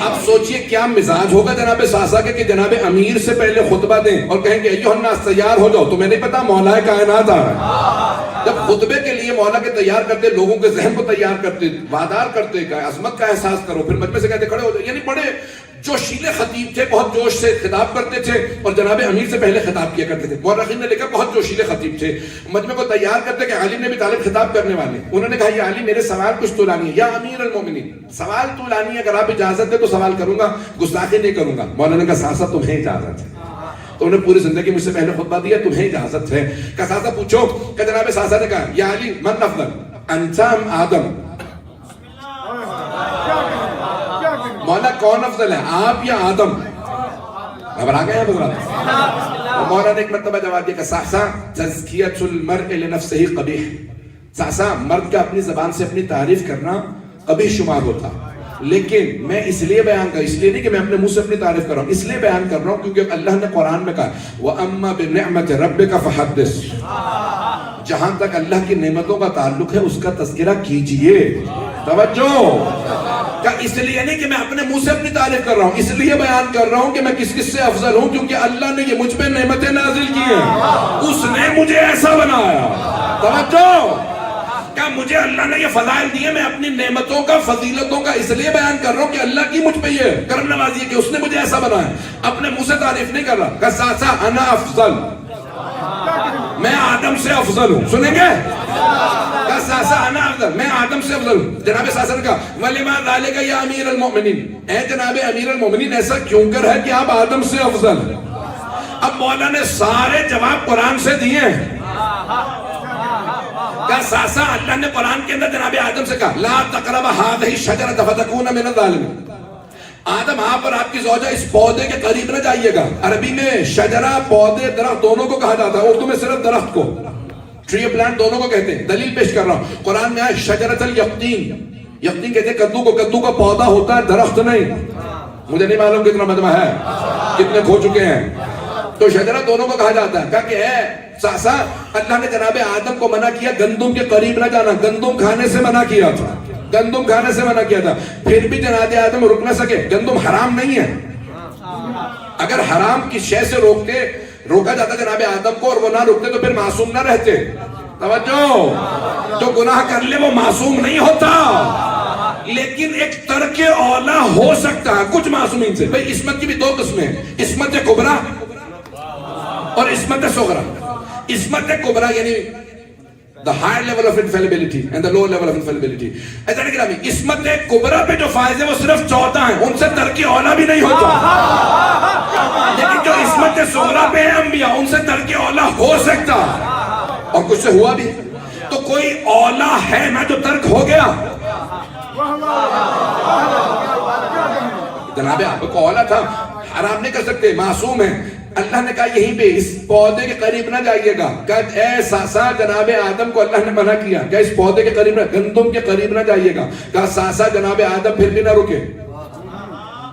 اب سوچئے کیا مزاج ہوگا جناب سعصع کے کہ جناب امیر سے پہلے خطبہ دیں اور کہیں کہ ایھا الناس تیار ہو جاؤ. تمہیں نہیں پتا مولا کائنات آ رہا ہے. جب خطبے کے لیے مولا کے تیار کرتے, لوگوں کے ذہن کو تیار کرتے, وادار کرتے کہ عظمت کا احساس کرو, پھر مجمع سے کہتے کھڑے ہو جاؤ. یعنی بڑے جوشیلے خطیب تھے, بہت جوش سے خطاب کرتے تھے اور جناب امیر سے پہلے خطاب کیا کرتے تھے. مورخین نے لکھا بہت جوشیلے خطیب تھے. مجمع کو تیار کرتے کہ علی بن ابی طالب خطاب کرنے والے. انہوں نے کہا یا علی میرے سوال کچھ طولانی ہے, یا امیر المومنین سوال طولانی ہے, اگر آپ اجازت دیں تو سوال کروں گا, گستاخی نہیں کروں گا. مولانا نے کہا سعصع تمہیں اجازت ہے. تو انہوں نے پوری زندگی مجھ سے پہلے خطبہ دیا, تمہیں اجازت ہے. کہ سعصع پوچھو, کہ جناب سعصع نے کہا یا علی من افضل انت ام آدم. مولا کون افضل ہے, آپ یا آدم؟ گھبرا گئے ہیں حضرات. مولا نے ایک مرتبہ جواب دیا کہ سعصع تزکیۃ المرء لنفسہ قبیح. سعصع مرد کا اپنی زبان سے اپنی تعریف کرنا قبیح شمار ہوتا, لیکن میں اس لیے بیان کر, اس لیے نہیں کہ میں اپنے منہ سے اپنی تعریف کر رہا ہوں, اس لیے بیان کر رہا ہوں کیونکہ اللہ نے قرآن میں کہا وَأَمَّا بِنِعْمَةِ رَبِّكَ فَحَدِّثْ. جہاں تک اللہ کی نعمتوں کا تعلق ہے اس کا تذکرہ کیجئے. توجہ. کہ اس لیے نہیں کہ میں اپنے منہ سے اپنی تعریف کر رہا ہوں, اس لیے بیان کر رہا ہوں کہ میں کس کس سے افضل ہوں, کیونکہ اللہ نے یہ مجھ پہ نعمتیں نازل کی ہیں, اس نے مجھے ایسا بنایا. توجہ. کیا مجھے اللہ نے یہ فضائل دیے, میں اپنی نعمتوں کا, فضیلتوں کا اس لیے بیان کر رہا ہوں کہ اللہ کی مجھ پہ یہ کرم نوازی ہے کہ اس نے مجھے ایسا بنایا, اپنے منہ سے تعریف نہیں کر رہا. کہ سعصع انا افضل, میں آدم سے افضل ہوں. سنیں گے؟ کہ سعصع انا افضل, میں آدم سے افضل ہوں. جناب سعصع نے کہا وَلِمَا ذَلِكَ يَا امیر المؤمنین, اے جناب امیر المؤمنین ایسا کیوں کر ہے کہ آپ آدم سے افضل ہیں؟ اب مولا نے سارے جواب قرآن سے دیے ہیں. کہا ساسا اللہ نے قرآن کے اندر جناب آدم سے کہا لا تقرب هذه الشجرة فتكون من الظالمين. آدم آپ اور آپ کی زوجہ اس پودے کے قریب نہ جائیے گا. عربی میں شجرہ پودے درخت دونوں کو کہا جاتا ہے, اردو میں صرف درخت کو, ٹری پلانٹ دونوں کو کہتے ہیں. دلیل پیش کر رہا ہوں, قرآن میں ہے شجرۃ الیقطین. یقطین کہتے ہیں کدو کو, کدو کا پودا ہوتا ہے درخت نہیں. مجھے نہیں معلوم کتنا مجمع ہے, کتنے کھو چکے ہیں. تو شجرہ دونوں کو کہا جاتا ہے. کہا کہ اے ساسا اللہ نے جناب آدم کو منع کیا گندم کے قریب نہ جانا, گندم کھانے سے منع کیا تھا, گندم کھانے سے منع کیا تھا. پھر بھی جناب آدم رک نہ سکے. گندم حرام نہیں ہے, اگر حرام کی شے سے روکا جاتا جناب آدم کو اور وہ نہ رکتے تو پھر معصوم نہ رہتے. توجہ, جو گناہ کر لے وہ معصوم نہیں ہوتا, لیکن ایک ترک اولا ہو سکتا ہے کچھ معصومین سے. بھئی عصمت کی بھی دو قسمیں ہیں, عصمت کبریٰ اور عصمت صغریٰ. عصمت کبریٰ یعنی the higher level of infallibility and the lower level of infallibility. ایسا نہیں کہ عصمت کبریٰ پہ جو فائز ہے وہ صرف 14 ہیں, ان سے ترک اولا بھی نہیں ہوتا. لیکن جو عصمت صغریٰ پہ ہے انبیاء, ان سے ترک اولا ہو سکتا اور کچھ سے ہوا بھی. تو کوئی اولا ہے میں جو ترک ہو گیا, جناب آپ کو اولا تھا, حرام نہیں کر سکتے, معصوم ہے. اللہ نے کہا یہیں پہ اس پودے کے قریب نہ جائیے گا. کہا اے ساسا جناب آدم کو اللہ نے منع کیا کہ اس پودے کے قریب نہ, گندم کے قریب نہ جائیے گا. کہا ساسا جناب آدم پھر بھی نہ رکے.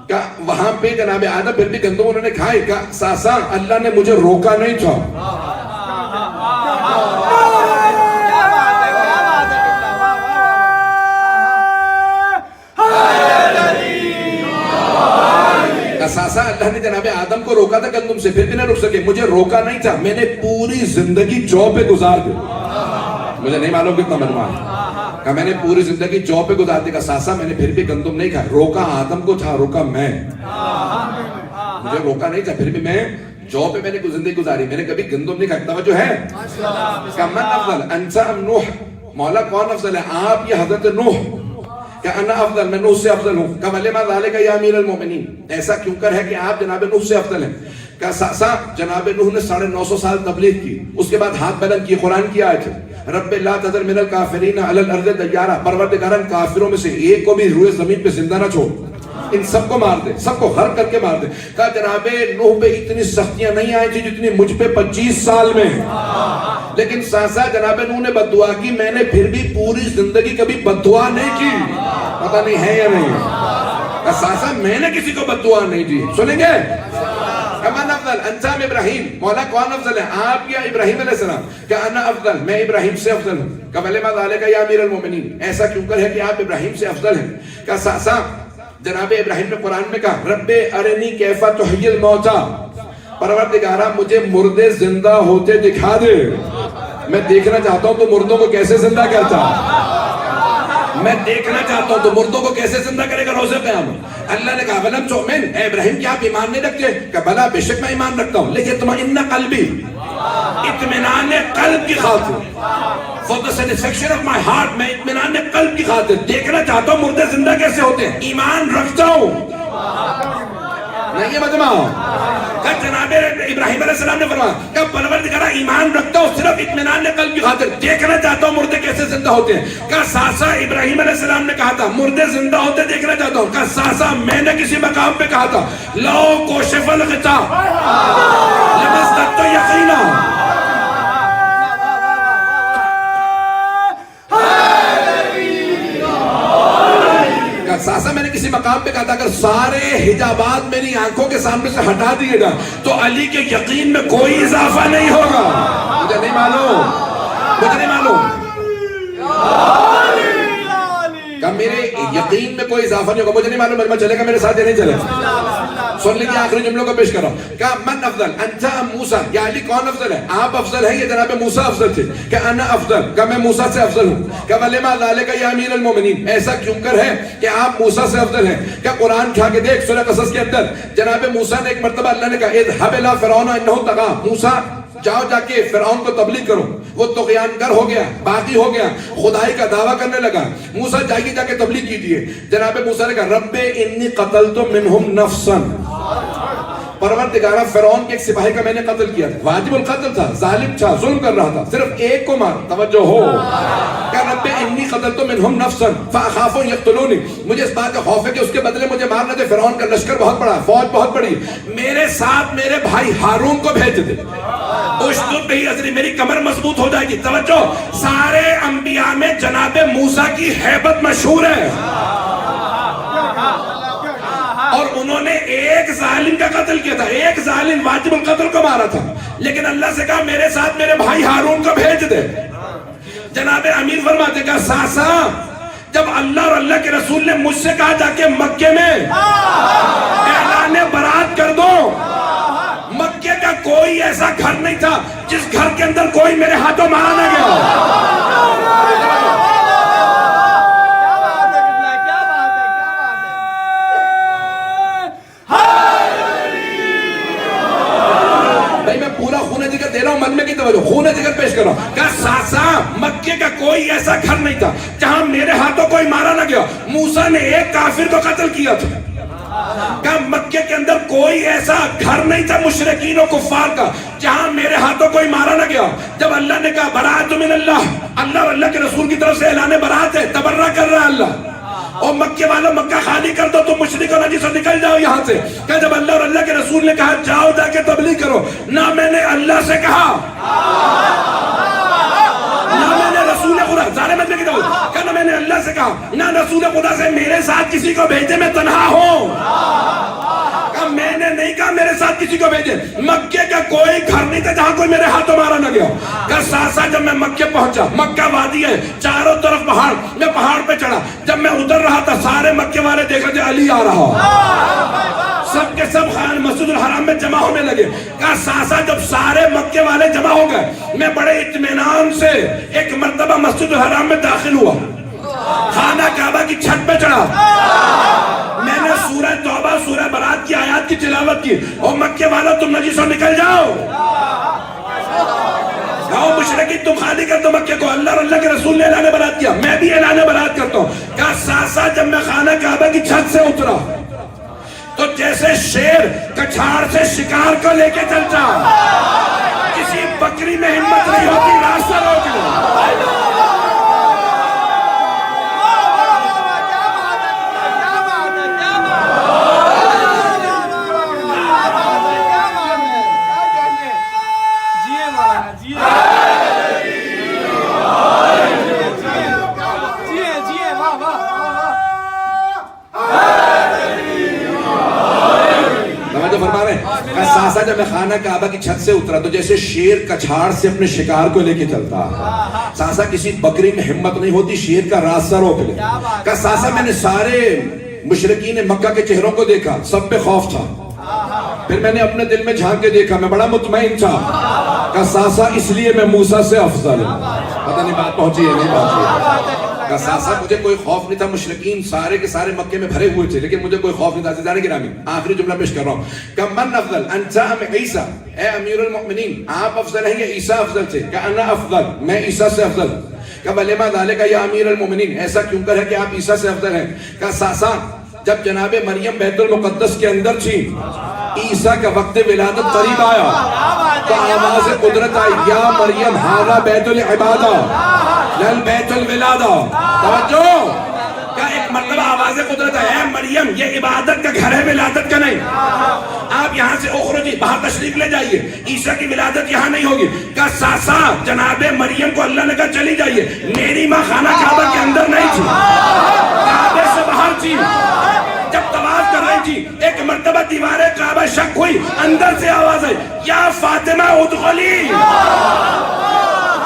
کہا وہاں پہ جناب آدم پھر بھی گندم انہوں نے کھائے. کہا ساسا اللہ نے مجھے روکا نہیں تھا. ساسا اللہ نے جناب آدم کو روکا تھا گندم سے, پھر بھی نہ رک سکے. مجھے روکا نہیں تھا, میں نے پوری زندگی جو پہ گزار دی. مجھے نہیں معلوم کتنا مجمع ہے. کہا میں نے پوری زندگی جو پہ گزار دی. کہا ساسا میں نے پھر بھی گندم نہیں کھا, روکا آدم کو تھا, روکا میں. مجھے روکا نہیں تھا, پھر بھی میں جو پہ میں نے زندگی گزاری, میں نے کبھی گندم نہیں کھایا. توجہ ہے. کہا من افضل انت ام نوح, مولا کون افضل ہے, آپ یا حضرت نوح؟ کہ انا افضل, میں نوح سے افضل ہوں. کہ وَلِمَا ذَلِكَ یَا امیر المومنین, ایسا کیوں کر ہے کہ آپ جناب نوح سے افضل ہیں؟ کہ ساسا جناب نوح نے 950 سال تبلیغ کی, اس کے بعد ہاتھ بلند کی, قرآن کی آیت ہے رب لا تذر من الکافرین علی الارض دیارا, پروردگارا کافروں میں سے ایک کو بھی روئے زمین پہ زندہ نہ چھوڑ, ان سب کو مار دے, سب کو غرق کر کے مار دے. کہا جناب نوح پہ اتنی سختیاں نہیں آئی تھی جتنی مجھ پہ 25 سال میں. لیکن ساسا جناب نوح نے بد دعا کی, میں نے پھر بھی پوری زندگی کبھی بد دعا نہیں کی. پتہ نہیں ہے یا نہیں. ساسا میں نے کسی کو بد دعا نہیں دی. سنیں گے. من افضل انت ابراہیم, مولا کون افضل ہے, آپ یا ابراہیم علیہ السلام؟ کہ انا افضل, میں ابراہیم سے افضل ہوں. کہ وَلِمَا ذَلِكَ یَا امیر المومنین, ایسا کیوں کر ہے کہ آپ ابراہیم سے افضل ہیں؟ کہ ساسا جناب ابراہیم نے قرآن میں کہا رب ارنی کیف تحیی الموتى, پروردگارا مجھے مردے زندہ ہوتے دکھا دے, میں دیکھنا چاہتا ہوں تو مردوں کو کیسے زندہ کرتا, میں دیکھنا چاہتا ہوں تو مردوں کو کیسے زندہ کرے گا روز قیامت. اللہ نے کہا ولم تؤمن, اے ابراہیم کیا آپ ایمان نہیں رکھتے؟ کہ بلا بے شک میں ایمان رکھتا ہوں, لیکن اطمئن قلبی, اطمینان قلب کی خاطر, for the satisfaction of my heart, میں اطمینان قلب کی خاطر دیکھنا چاہتا ہوں مردے زندہ کیسے ہوتے ہیں, ایمان رکھتا ہوں. نہیں یہ مجمع کہ جناب ابراہیم علیہ السلام نے فرمایا کہ پروردگارا ایمان رکھتا ہوں صرف اطمینان قلب کی خاطر, دیکھنا چاہتا ہوں مردے کیسے زندہ ہوتے ہیں. کہ ساسا ابراہیم علیہ السلام نے کہا تھا مردے زندہ ہوتے دیکھنا چاہتا ہوں. کہ ساسا میں نے کسی مقام پہ کہا تھا لو کوشف الغطا لمزددت یقینا, ساسا میں نے کسی مقام پہ کہا تھا اگر سارے حجابات میری آنکھوں کے سامنے سے ہٹا دیے جائیں تو علی کے یقین میں کوئی اضافہ نہیں ہوگا. مجھے نہیں معلوم, مجھے نہیں معلوم کہ میرے یقین میں کوئی اضافہ نہیں ہوگا. مجھے نہیں معلوم مجمع چلے گا میرے ساتھ یا نہیں چلے گا. سن لیجیے آخری جملوں کو پیش کر رہا ہوں. کہا من افضل انت ام موسیٰ, یا علی کون افضل ہے, آپ افضل ہیں یا جناب موسیٰ افضل تھے؟ کہ انا افضل, کہ میں موسیٰ سے افضل ہوں. کہ وَلِمَا ذَلِكَ یَا امیر المومنین, ایسا کیوں کر ہے کہ آپ موسیٰ سے افضل ہیں؟ کہ قرآن کھا کے دیکھ سورہ قصص کے اندر جناب موسیٰ نے ایک مرتبہ اللہ نے کہا اذهب إلى فرعون إنه طغى, موسیٰ جاؤ جا کے فرعون کو تبلیغ کرو, وہ طغیان گر ہو گیا, باغی ہو گیا, خدائی کا دعویٰ کرنے لگا. موسیٰ جائیے جا کے تبلیغ کیجیے. جناب موسیٰ نے کہا رب انی قتلت منہم نفسا, پروردگارہ فرعون کے ایک سپاہی کا میں نے قتل کیا تھا، واجب القتل تھا، ظالم تھا، ظلم کر رہا تھا، صرف ایک کو مار. توجہ ہو کہ رب انی قتلت منہم نفسا فاخاف ان یقتلونی، مجھے اس بات کا خوف ہے کہ اس کے بدلے مجھے مارنا دے. فرعون کا لشکر بہت بڑا ہے، فوج بہت بڑی، میرے ساتھ میرے بھائی ہارون کو بھیج دے. اشدد بہ اذری، میری کمر مضبوط ہو جائے گی. توجہ، سارے انبیاء میں جناب موسیٰ کی ہیبت مشہور ہے، اور انہوں نے ایک ظالم کا قتل کیا تھا، ایک ظالم واجب القتل کو مارا تھا، لیکن اللہ سے کہا میرے ساتھ میرے بھائی ہارون کو بھیج دے. جناب امیر فرماتے کہا ساسا، جب اللہ اور اللہ کے رسول نے مجھ سے کہا جا کے مکے میں اعلان برات کر دو، مکے کا کوئی ایسا گھر نہیں تھا جس گھر کے اندر کوئی میرے ہاتھوں مارا نہ گیا. پورا خون ذکر دے رہا ہوں، مجمع کی توجہ، خون ذکر پیش کر رہا ہوں. کہا ساسا، مکے کا کوئی ایسا گھر نہیں تھا جہاں میرے ہاتھوں کوئی مارا نہ گیا. موسیٰ نے ایک کافر کو قتل کیا تھا. کہا مکے کے اندر کوئی ایسا گھر نہیں تھا مشرکین و کفار کا جہاں میرے ہاتھوں کوئی مارا نہ گیا. جب اللہ نے کہا برات من اللہ، اللہ اور اللہ کے رسول کی طرف سے اعلان برات ہے، تبرہ کر رہا ہے اللہ، اور مکے والوں مکہ خالی کر دو، تم مشرک اور نجس نکل جاؤ یہاں سے. کہ جب اللہ اور اللہ کے رسول نے کہا جاؤ جا کے تبلیغ کرو، نہ میں نے اللہ سے کہا نہ میں نے رسول خدا، سارے مجمع کی توجہ، کہ نہ میں نے اللہ سے کہا نہ رسول خدا سے میرے ساتھ کسی کو بھیجے، میں تنہا ہوں. کہ میں نے نہیں کہا میرے ساتھ کسی کو بھیجے. مکے کا کوئی گھر نہیں تھا جہاں کوئی میرے ہاتھوں مارا نہ گیا. کہ ساسا جب میں مکے پہنچا، مکہ وادی ہے، چاروں طرف پہاڑ، میں پہاڑ پہ چڑھا، جب میں اتر رہا تھا سارے مکے والے دیکھ رہے تھے علی آ رہا، سب کے سب خان مسجد الحرام میں جمع ہونے لگے. کہا ساسا جب سارے مکے والے جمع ہو گئے، میں بڑے اطمینان سے ایک مرتبہ مسجد الحرام میں داخل ہوا، خانہ کعبہ کی چھت پہ چڑھا، میں نے سورہ توبہ سورہ برات کی آیات کی تلاوت کی، اور مکے والوں تم نجسوں نکل جاؤ، جاؤ مشرکی تم خالی کر دو مکے کو. اللہ اور اللہ کے رسول نے اعلان برات کیا، میں بھی اعلان برات کرتا ہوں. کہا ساسا جب میں خانہ کعبہ کی چھت سے اترا تو جیسے شیر کچھاڑ سے شکار کو لے کے چلتا، کسی بکری میں ہمت نہیں ہوتی راستہ روک لو. ساسا جب میں خانہ کعبہ کی چھت سے اترا تو جیسے شیر کچھاڑ سے اپنے شکار کو لے کے چلتا. ساسا کسی بکری میں ہمت نہیں ہوتی شیر کا راستہ روک لے. کہ ساسا میں نے سارے مشرکین مکہ کے چہروں کو دیکھا، سب پہ خوف تھا. پھر میں نے اپنے دل میں جھانک کے دیکھا، میں بڑا مطمئن تھا. کہ ساسا اس لیے میں موسیٰ سے افضل ہوں. پتہ نہیں بات پہنچی ہے نہیں پہنچی. کہ ساسا مجھے کوئی خوف نہیں تھا، مشرکین سارے کے سارے مکے میں بھرے ہوئے تھے، لیکن مجھے کوئی خوف نہیں تھا. عزیزان گرامی، آخری جملہ پیش کر رہا ہوں. کہ من افضل انت ام عیسیٰ، اے امیر المؤمنین آپ افضل ہیں یا عیسیٰ افضل تھے؟ کہ انا افضل، میں عیسیٰ سے افضل. کہ ولیما ذالک یا امیر المؤمنین، ایسا کیوں کر ہے کہ آپ عیسیٰ سے افضل ہیں؟ کہ ساسا جب جناب مریم بیت المقدس کے اندر تھی، عیسیٰ کا وقت ولادت قریب آیا تو آواز قدرت آئی، یا مریم ھذا بیت العبادہ لل بیت الولادہ. توجہ، کیا ایک مرتبہ آواز قدرت ہے، اے مریم یہ عبادت کا گھر ہے ولادت کا نہیں، آپ یہاں سے اخرجی، باہر تشریف لے جائیے، عیسیٰ کی ولادت یہاں نہیں ہوگی. کہ ساسا جناب مریم کو اللہ نے کہا چلی جائیے، میری ماں خانہ کعبہ کے اندر نہیں تھی، کعبے سے باہر تھی. جب طواف کر رہی تھی ایک مرتبہ دیوار کعبہ شک ہوئی، اندر سے آواز آئی، یا فاطمہ ادخلی،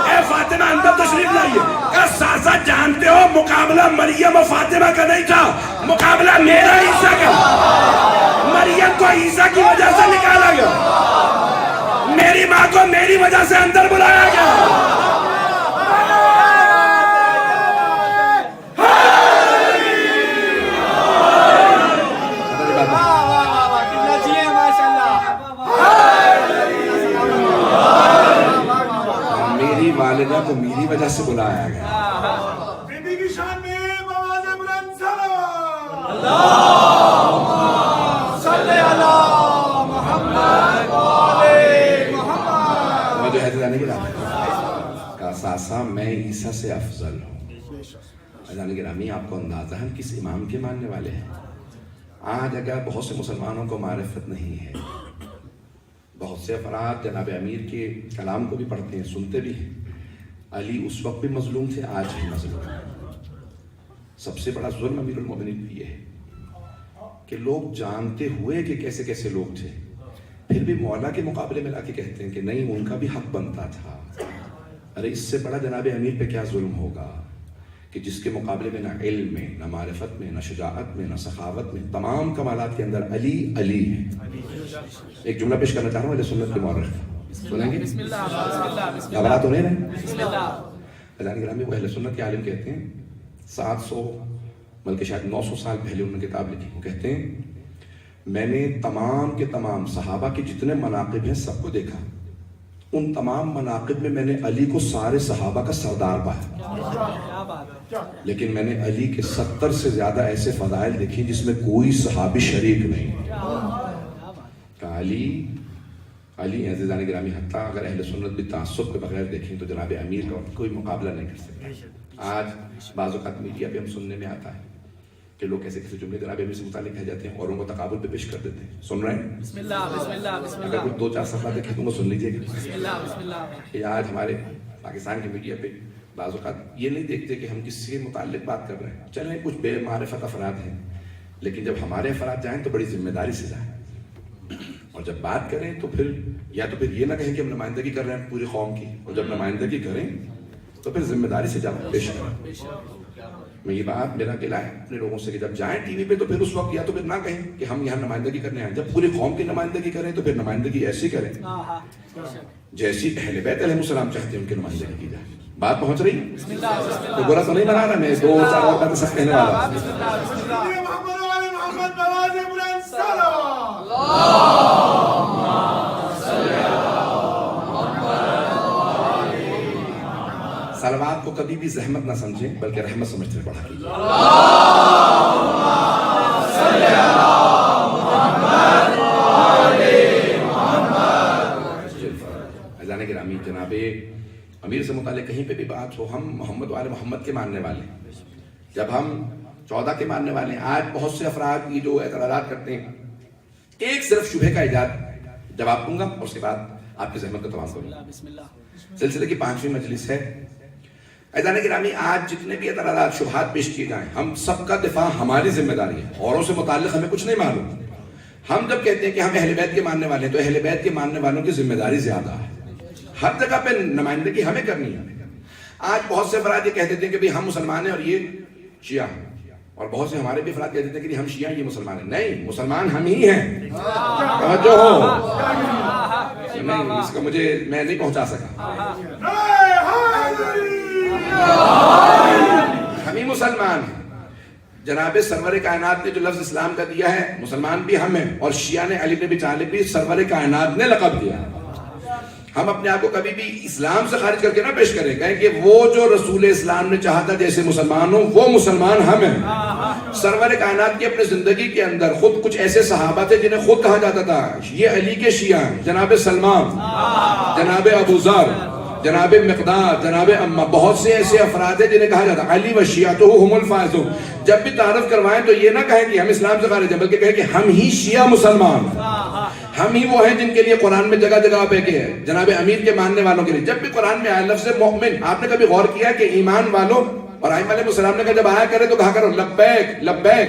اے فاطمہ اندر تشریف لائیے. کہ ساسا جانتے ہو مقابلہ مریم و فاطمہ کا نہیں تھا، مقابلہ میرا عیسیٰ کا. مریم کو عیسیٰ کی وجہ سے نکالا گیا، میری ماں کو میری وجہ سے اندر بلایا گیا. والدہ کو میری وجہ سے بلایا گیا. بیٹی کی شان میں آواز بلند سلام، اللہم صلی علی محمد. کہا میں عیسیٰ سے افضل ہوں۔ عزیزان گرامی، آپ کو اندازہ ہے ہم کس امام کے ماننے والے ہیں؟ آج اگر بہت سے مسلمانوں کو معرفت نہیں ہے، بہت سے افراد جناب امیر کے کلام کو بھی پڑھتے ہیں، سنتے بھی ہیں، علی اس وقت بھی مظلوم تھے، آج بھی مظلوم ہیں۔ سب سے بڑا ظلم امیر المومنین بھی یہ ہے کہ لوگ جانتے ہوئے کہ کیسے کیسے لوگ تھے، پھر بھی مولا کے مقابلے میں لا کے کہتے ہیں کہ نہیں ان کا بھی حق بنتا تھا۔ ارے اس سے بڑا جناب امیر پہ کیا ظلم ہوگا کہ جس کے مقابلے میں نہ علم میں، نہ معرفت میں، نہ شجاعت میں، نہ سخاوت میں، تمام کمالات کے اندر علی علی ہے۔ ایک جملہ پیش کرنا چاہ رہا ہوں اہل سنت کے مورخ، سنیں گے؟ گھبرا تو نہیں رہے؟ عزیزان گرامی، وہ اہل سنت کے عالم کہتے ہیں 700 بلکہ شاید 900 سال پہلے انہوں نے کتاب لکھی، وہ کہتے ہیں میں نے تمام کے تمام صحابہ کے جتنے مناقب ہیں سب کو دیکھا، ان تمام مناقب میں میں نے علی کو سارے صحابہ کا سردار پایا، لیکن میں نے علی کے 70 سے زیادہ ایسے فضائل دیکھی جس میں کوئی صحابی شریک نہیں۔ کہ علی عزیزان گرامی، حتیٰ اگر اہل سنت بھی تعصب کے بغیر دیکھیں تو جناب امیر کا کوئی مقابلہ نہیں کر سکتا۔ آج بعض اوقات میڈیا پہ ہم سننے میں آتا ہے کہ لوگ کیسے کیسے جملے جناب امیر سے متعلق کہہ جاتے ہیں اور ان کو تقابل پہ پیش کر دیتے ہیں۔ سن رہے ہیں؟ بسم اللہ۔ اگر کوئی 2-4 صفحات دیکھیں تو وہ سن لیجیے گا کہ آج ہمارے پاکستان کے میڈیا پہ بعض اوقات یہ نہیں دیکھتے کہ ہم کس سے متعلق بات کر رہے ہیں۔ چلیں کچھ بے معرفت افراد ہیں، لیکن جب ہمارے افراد جائیں تو بڑی ذمہ داری سے جائیں، اور جب بات کریں تو پھر یا تو پھر یہ نہ کہیں کہ ہم نمائندگی کر رہے ہیں پوری قوم کی، اور جب نمائندگی کریں تو پھر ذمہ داری سے جب پیش کریں۔ میں یہ بات میرا گلہ ہے اپنے لوگوں سے کہ جب جائیں ٹی وی پہ تو پھر اس وقت یا تو پھر نہ کہیں کہ ہم یہاں نمائندگی کرنے آئے، جب پوری قوم کی نمائندگی کریں تو پھر نمائندگی ایسی کریں جیسی اہل بیت علیہ السلام چاہتے ہیں ان کی نمائندگی کی جائے۔ بات پہنچ رہی ہے؟ تو برا تو نہیں بنا رہا، میں 2-4 اور باتیں سخت کہنے والا ہوں۔ صلوات کو کبھی بھی زحمت نہ سمجھیں بلکہ رحمت سمجھتے ہوئے پڑھا کیجیے۔ عزیزان گرامی، جناب امیر سے متعلق کہیں پہ بھی بات ہو، ہم محمد وآل محمد کے ماننے والے ہیں، جب ہم 14 کے ماننے والے ہیں۔ آج بہت سے افراد کی جو اعتراضات کرتے ہیں، ایک صرف شبہ کا ایجاد جواب دوں گا اور اس کے بعد آپ کی زحمت کا تمام کروں گا۔ سلسلے کی 5ویں مجلس ہے۔ عزیزان گرامی، آج جتنے بھی اعتراضات شبہات پیش کیے جائیں، ہم سب کا دفاع ہماری ذمہ داری ہے، اوروں سے متعلق ہمیں کچھ نہیں معلوم۔ ہم جب کہتے ہیں کہ ہم اہل بیت کے ماننے والے ہیں تو اہل بیت کے ماننے والوں کی ذمہ داری زیادہ ہے، ہر جگہ پہ نمائندگی ہمیں کرنی ہے۔ آج بہت سے افراد یہ کہتے ہیں کہ ہم مسلمان ہیں اور یہ شیعہ ہیں، اور بہت سے ہمارے بھی افراد کہتے ہیں کہ ہم شیعہ ہیں یہ مسلمان ہیں۔ نہیں، مسلمان ہم ہی ہیں۔ توجہ ہو، نہیں اس کو میں نہیں پہنچا سکا۔ ہم ہی مسلمان ہیں۔ جناب سرور کائنات نے جو لفظ اسلام کا دیا ہے، مسلمان بھی ہم ہیں، اور شیعہ نے علی بن ابی طالب بھی سرور کائنات نے لقب دیا۔ ہم اپنے آپ کو کبھی بھی اسلام سے خارج کر کے نہ پیش کریں، کہیں کہ وہ جو رسول اسلام نے چاہا تھا جیسے مسلمان ہوں وہ مسلمان ہم ہیں۔ سرور کائنات کی اپنی زندگی کے اندر خود کچھ ایسے صحابہ تھے جنہیں خود کہا جاتا تھا یہ علی کے شیعہ ہیں، جناب سلمان، جناب ابو ذر، جناب مقداد، جناب اما، بہت سے ایسے افراد ہیں جنہیں کہا جاتا علی و شیعتہ ہم الفائزون۔ جب بھی تعارف کروائیں تو یہ نہ کہیں کہ ہم اسلام سے خارج ہیں، بلکہ کہیں کہ ہم ہی شیعہ مسلمان، ہم ہی وہ ہیں جن کے لیے قرآن میں جگہ جگہ پہ کہ ہے جناب امیر کے ماننے والوں کے لیے۔ جب بھی قرآن میں آیا لفظ مؤمن، آپ نے کبھی غور کیا کہ ایمان والوں، اور آئمہ علیہ السلام نے کہا جب آیا کرے تو کہا کرو لبیک لبیک،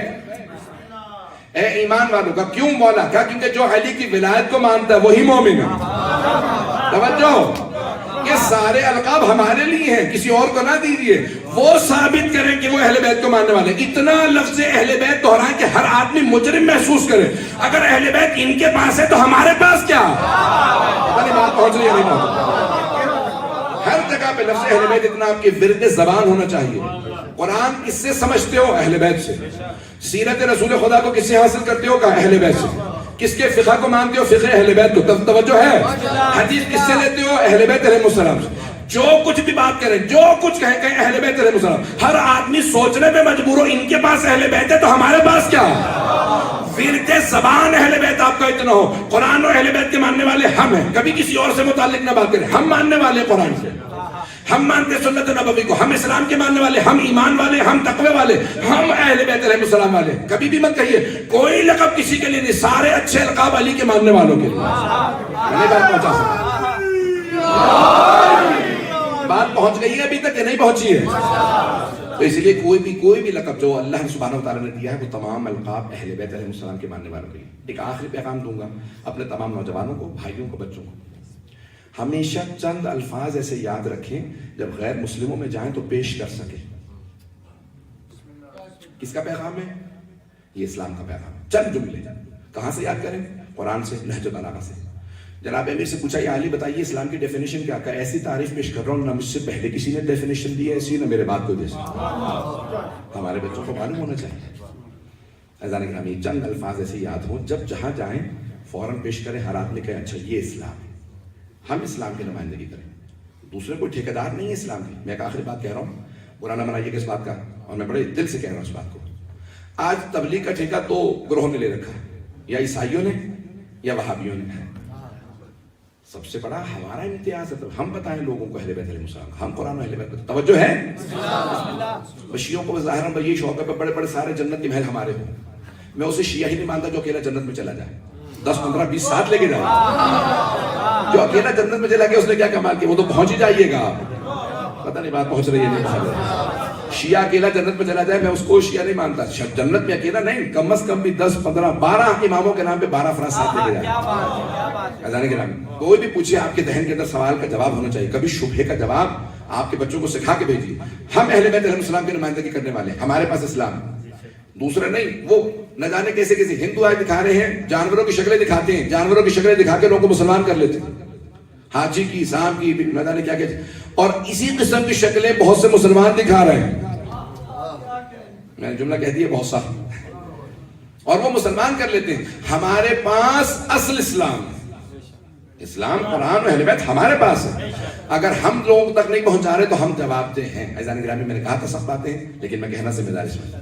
اے ایمان والوں کا۔ کیوں مولا؟ کہا کیونکہ جو علی کی ولایت کو مانتا ہے وہی مومن ہے۔ توجہ، یہ سارے القاب ہمارے لیے ہیں، کسی اور کو نہ دیجیے۔ وہ ثابت کریں کہ وہ اہل بیت کو ماننے والے ہیں۔ اتنا لفظ اہل بیت دہرائیں کہ ہر آدمی مجرم محسوس کرے۔ اگر اہل بیت ان کے پاس ہے تو ہمارے پاس کیا؟ بات پہنچ رہی ہے نہیں پہنچ؟ ہر جگہ پہ لفظ اہل بیت اتنا آپ کی ورد زبان ہونا چاہیے۔ قرآن کس سے سمجھتے ہو؟ اہل بیت سے۔ سیرت رسول خدا کو کس سے حاصل کرتے ہو؟ کہا اہل بیت سے۔ کس کے فقہ کو مانتے ہو؟ فقہ اہل بیت کو۔ توجہ ہے؟ حدیث کس سے لیتے ہو؟ اہل بیت علیہ السلام سے۔ جو کچھ بھی بات کریں، جو کچھ کہیں اہل بیت علیہ السلام۔ ہر آدمی سوچنے پہ مجبور ہو ان کے پاس اہل بیت ہے تو ہمارے پاس کیا؟ ورد زبان اہل بیت آپ کا اتنا ہو، قرآن اور اہل بیت کے ماننے والے ہم ہیں، کبھی کسی اور سے متعلق نہ بات کریں، ہم ماننے والے قرآن سے۔ ہم مانتے سنت نبوی کو, ہم اسلام کے ماننے والے, ہم ایمان والے, ہم تقوی والے, ہم اہل بیت علیہ السلام والے. کبھی بھی مت کہیے کوئی لقب کسی کے لیے نہیں, سارے اچھے القاب علی کے ماننے والوں کے لیے. بات پہنچ گئی ہے ابھی تک کہ نہیں پہنچی ہے؟ تو اس لیے کوئی بھی لقب جو اللہ سبحانہ وتعالی نے دیا ہے وہ تمام القاب اہل بیت علیہ السلام کے ماننے والوں کے لیے. ایک آخری پیغام دوں گا اپنے تمام نوجوانوں کو, بھائیوں کو, بچوں کو. ہمیشہ چند الفاظ ایسے یاد رکھیں جب غیر مسلموں میں جائیں تو پیش کر سکیں. کس کا پیغام ہے؟ یہ اسلام کا پیغام. چند جملے کہاں سے یاد کریں؟ قرآن سے, نہج البلاغہ سے. جناب امیر سے پوچھا یا علی بتائیے اسلام کی ڈیفینیشن کیا؟ کہا ایسی تعریف پیش کر رہا ہوں نہ مجھ سے پہلے کسی نے ڈیفینیشن دی ہے ایسی, نہ میرے بعد کوئی جیسے. ہمارے بچوں کو معلوم ہونا چاہیے. عزیزان گرامی, چند الفاظ ایسے یاد ہوں جب جہاں جائیں فوراً پیش کریں. ہر آدمی کہے اچھا یہ اسلام ہے, ہم اسلام کی نمائندگی کریں. دوسرے کوئی ٹھیکیدار نہیں ہے اسلام کی. میں ایک آخری بات کہہ رہا ہوں, برا نہ منائیے کہ اس بات کا, اور میں بڑے دل سے کہہ رہا ہوں اس بات کو. آج تبلیغ کا ٹھیکہ دو گروہوں نے لے رکھا ہے, یا عیسائیوں نے یا وہابیوں نے. سب سے بڑا ہمارا امتیاز ہے. ہم بتائیں لوگوں کو اہل بیت علیہ السلام, ہم قرآن و اہل بیت. توجہ ہے؟ شیعوں کو ظاہراً یہی شوق ہے بڑے بڑے سارے جنت کے محل ہمارے ہوں. میں اسے شیعہ ہی نہیں مانتا جو اکیلا جنت میں چلا جائے, 10 15 20 ساتھ لے کے جائے. جو اکیلا جنت میں چلا گیا اس نے کیا کمال کیا؟ وہ تو پہنچ ہی جائیے گا. پتہ نہیں بات پہنچ رہی ہے نہیں پہنچ رہی. شیعہ اکیلا جنت میں چلا جائے میں اس کو شیعہ نہیں مانتا. جنت میں اکیلا نہیں, کم از کم بھی 10 15 12 اماموں کے نام پہ 12 افراد ساتھ لے کے جائے. اذان کے نام کوئی بھی پوچھے آپ کے ذہن کے اندر سوال کا جواب ہونا چاہیے. کبھی شبہے کا جواب آپ کے بچوں کو سکھا کے بھیجیے. ہم اہل بیت علیہ السلام کی نمائندگی کرنے والے ہیں, ہمارے پاس اسلام, دوسرے نہیں. وہ نہ جانے کیسے کیسے ہندو آئے دکھا رہے ہیں, جانوروں کی شکلیں دکھاتے ہیں, جانوروں کی شکلیں دکھا کے لوگوں کو مسلمان کر لیتے ہیں. حاجی کی, سام کی, نہ جانے کیا کیا, اور اسی قسم کی شکلیں بہت سے مسلمان دکھا رہے ہیں. میں نے جملہ کہہ دیا بہت سا, اور وہ مسلمان کر لیتے ہیں. ہمارے پاس اصل اسلام, اسلام قرآن و اہل بیت ہمارے پاس ہے. اگر ہم لوگوں تک نہیں پہنچا رہے تو ہم جواب دہ ہیں. عزیزان گرامی, میں نے کہا تھا سب باتیں ہیں لیکن میں کہنا ذمہ داری سمجھتا.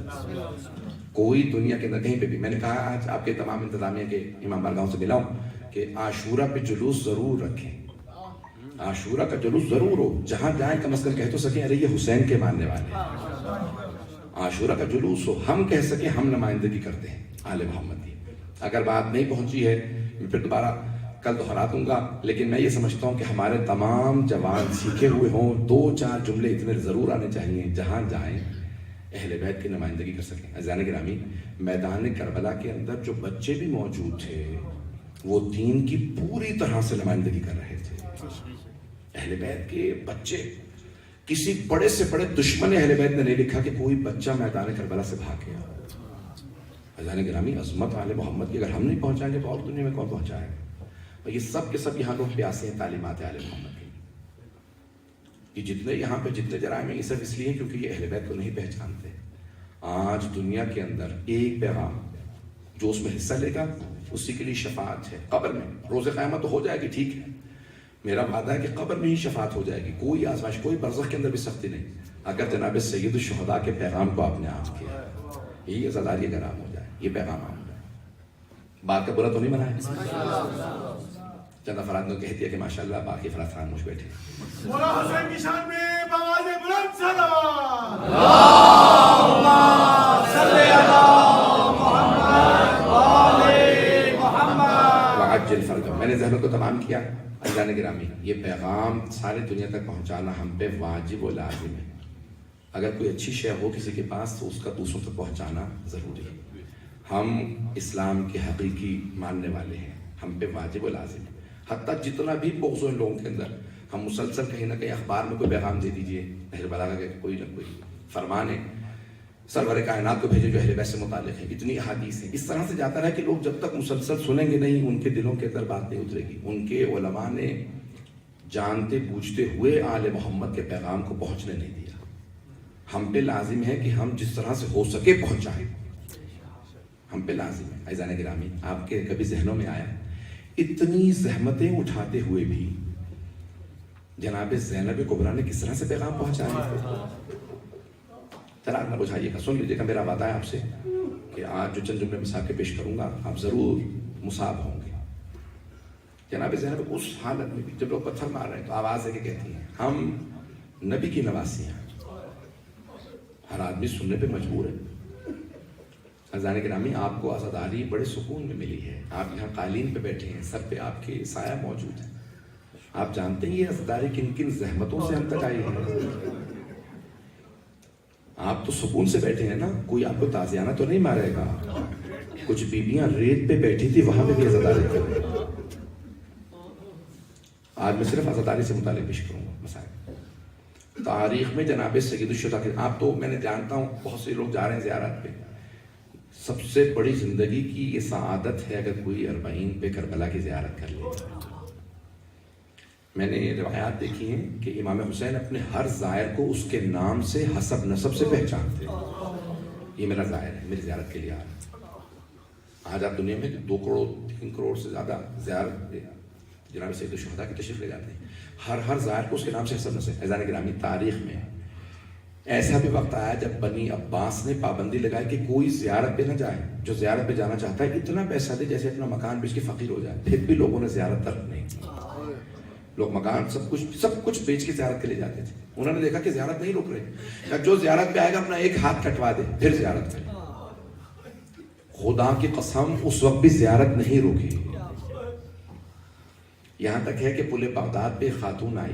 کوئی دنیا کے اندر کہیں پہ بھی, میں نے کہا آج آپ کے تمام انتظامیہ کے امام بارگاہوں سے ملا ہوں کہ عاشورہ پہ جلوس ضرور رکھیں. عاشورہ کا جلوس ضرور ہو, جہاں جائیں کم از کم کہہ تو سکیں ارے یہ حسین کے ماننے والے ہیں. عاشورہ کا جلوس ہو, ہم کہہ سکیں ہم نمائندگی کرتے ہیں آل محمد کی. اگر بات نہیں پہنچی ہے میں پھر دوبارہ کل دہرا دوں گا, لیکن میں یہ سمجھتا ہوں کہ ہمارے تمام جوان سیکھے ہوئے ہوں, 2-4 جملے اتنے ضرور آنے چاہیے جہاں جائیں اہل بیت کی نمائندگی کر سکیں. عزیزان گرامی, میدان کربلا کے اندر جو بچے بھی موجود تھے وہ دین کی پوری طرح سے نمائندگی کر رہے تھے. اہل بیت کے بچے, کسی بڑے سے بڑے دشمن اہل بیت نے نہیں لکھا کہ کوئی بچہ میدان کربلا سے بھاگ گیا. عزیزان گرامی, عظمت آل محمد کی اگر ہم نہیں پہنچائیں گے تو اور دنیا میں کون پہنچائے گا؟ یہ سب کے سب یہاں لوگ پیاسے ہیں تعلیمات آل محمد کی. یہ جتنے یہاں پہ جتنے جرائم ہیں یہ صرف اس لیے کیونکہ یہ اہل بیت کو نہیں پہچانتے. آج دنیا کے اندر ایک پیغام جو اس میں حصہ لے گا اسی کے لیے شفاعت ہے. قبر میں روز قیامت تو ہو جائے گی, ٹھیک ہے, میرا وعدہ ہے کہ قبر میں ہی شفاعت ہو جائے گی. کوئی آزمائش, کوئی برزخ کے اندر بھی سختی نہیں. اگر جناب سید الشہداء کے پیغام کو آپ نے عام کیا, یہی عزاداری اگر عام ہو جائے, یہ پیغام عام ہو جائے, بات کا برا تو نہیں منائے. چند افراد نے کہہ دیا کہ ماشاءاللہ باقی افراد خاموش بیٹھے. مولا حسین کی شان میں بآواز بلند سلام. اللہم صلی علی محمد وآل محمد وعجل فرجهم. میں نے ذہنوں کو تمام کیا. عزیزان گرامی, یہ پیغام ساری دنیا تک پہنچانا ہم پہ واجب و لازم ہے. اگر کوئی اچھی شے ہو کسی کے پاس تو اس کا دوسروں تک پہنچانا ضروری ہے. ہم اسلام کے حقیقی ماننے والے ہیں, ہم پہ واجب و لازم ہے. حتیٰ جتنا بھی بغض ان لوگوں کے اندر, ہم مسلسل کہیں نہ کہیں اخبار میں کوئی پیغام دے دیجئے, اہل بلاغہ کا کوئی نہ کوئی فرمان ہے, سرور کائنات کو بھیجے جو اہل بیت سے متعلق ہے. اتنی احادیث ہیں, اس طرح سے جاتا ہے کہ لوگ جب تک مسلسل سنیں گے نہیں ان کے دلوں کے اندر بات نہیں اترے گی. ان کے علماء نے جانتے بوجھتے ہوئے آل محمد کے پیغام کو پہنچنے نہیں دیا. ہم پہ لازم ہے کہ ہم جس طرح سے ہو سکے پہنچائیں, ہم پہ لازم ہے. عزیزان گرامی, آپ کے کبھی ذہنوں میں آیا اتنی زحمتیں اٹھاتے ہوئے بھی جناب زینب کبریٰ نے کس طرح سے پیغام پہنچایا؟ چلا نہ بجھائیے گا, سن لیجیے گا, میرا وعدہ ہے آپ سے کہ آج جو چند جملے مثال کے پیش کروں گا آپ ضرور مصاب ہوں گے. جناب زینب اس حالت میں بھی جب لوگ پتھر مار رہے ہیں تو آواز ہے کہ کہتی ہیں ہم نبی کی نواسیاں ہر آدمی سننے پہ مجبور ہے. عزیزان گرامی، آپ کو عزاداری بڑے سکون میں ملی ہے. آپ یہاں قالین پہ بیٹھے ہیں، سب پہ آپ کے سایہ موجود ہے. آپ جانتے ہیں یہ عزاداری کن کن زحمتوں سے ہم تک آئی ہے. آپ تو سکون سے بیٹھے ہیں نا، کوئی آپ کو تازیانہ تو نہیں مارے گا. کچھ بیویاں ریت پہ بیٹھی تھی، وہاں پہ بھی عزاداری کر رہی ہیں. آج میں صرف عزاداری سے متعلق پیش کروں گا مسائل. تاریخ میں جناب سید الشہداء کے، آپ تو میں نے جانتا ہوں بہت سے لوگ جا رہے ہیں زیارت پہ. سب سے بڑی زندگی کی یہ سعادت ہے اگر کوئی 40 پہ کربلا کی زیارت کر لے. میں نے روایات دیکھی ہیں کہ امام حسین اپنے ہر زائر کو اس کے نام سے حسب نسب سے پہچانتے ہیں. یہ میرا زائر ہے، میری زیارت کے لیے آ رہا ہے. آج آپ دنیا میں 2 کروڑ 3 کروڑ سے زیادہ زیارت جناب سید الشہداء کی تشریف لے جاتے ہیں. ہر زائر کو اس کے نام سے حسب نسب. عزیزان گرامی، تاریخ میں ایسا بھی وقت آیا جب بنی عباس نے پابندی لگائی کہ کوئی زیارت پہ نہ جائے. جو زیارت پہ جانا چاہتا ہے اتنا پیسہ دے جیسے اپنا مکان بیچ کے فقیر ہو جائے. پھر بھی لوگوں نے زیارت ترک نہیں کی. لوگ مکان سب کچھ بیچ کے زیارت کے لے جاتے تھے. انہوں نے دیکھا کہ زیارت نہیں رک رہے. جو زیارت پہ آئے گا اپنا ایک ہاتھ کٹوا دے پھر زیارت کرے. خدا کی قسم اس وقت بھی زیارت نہیں رکی. یہاں تک ہے کہ پل بغداد پہ خاتون آئی.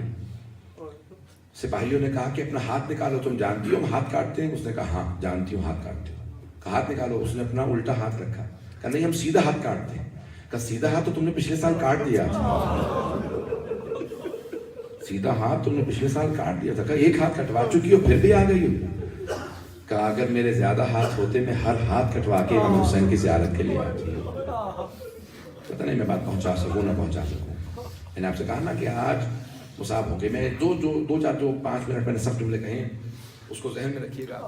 سپاہیوں نے کہا کہ اپنا ہاتھ نکالو، تم جانتی ہو ہم ہاتھ کاٹتے ہیں؟ اس نے کہا ہاں جانتی ہوں ہاتھ کاٹتے ہو. کہا ہاتھ نکالو. اس نے اپنا الٹا ہاتھ رکھا. کہا نہیں ہم سیدھا ہاتھ کاٹتے ہیں. کہا سیدھا ہاتھ تو تم نے پچھلے سال کاٹ دیا تھا. سیدھا ہاتھ تم نے پچھلے سال کاٹ دیا تھا. کہا ایک ہاتھ کٹوا چکی ہو پھر بھی آ گئی ہو. کہا اگر میرے زیادہ ہاتھ ہوتے میں ہر ہاتھ کٹوا کے امام حسین کی زیارت کے لیے آتی. پتہ نہیں میں بات پہنچا سکوں نہ پہنچا سکوں. میں نے آپ سے کہا نا کہ آج مصاب ہو کے میں دو چار 5 منٹ میں نے سب جملے کہیں، اس کو ذہن میں رکھیے گا.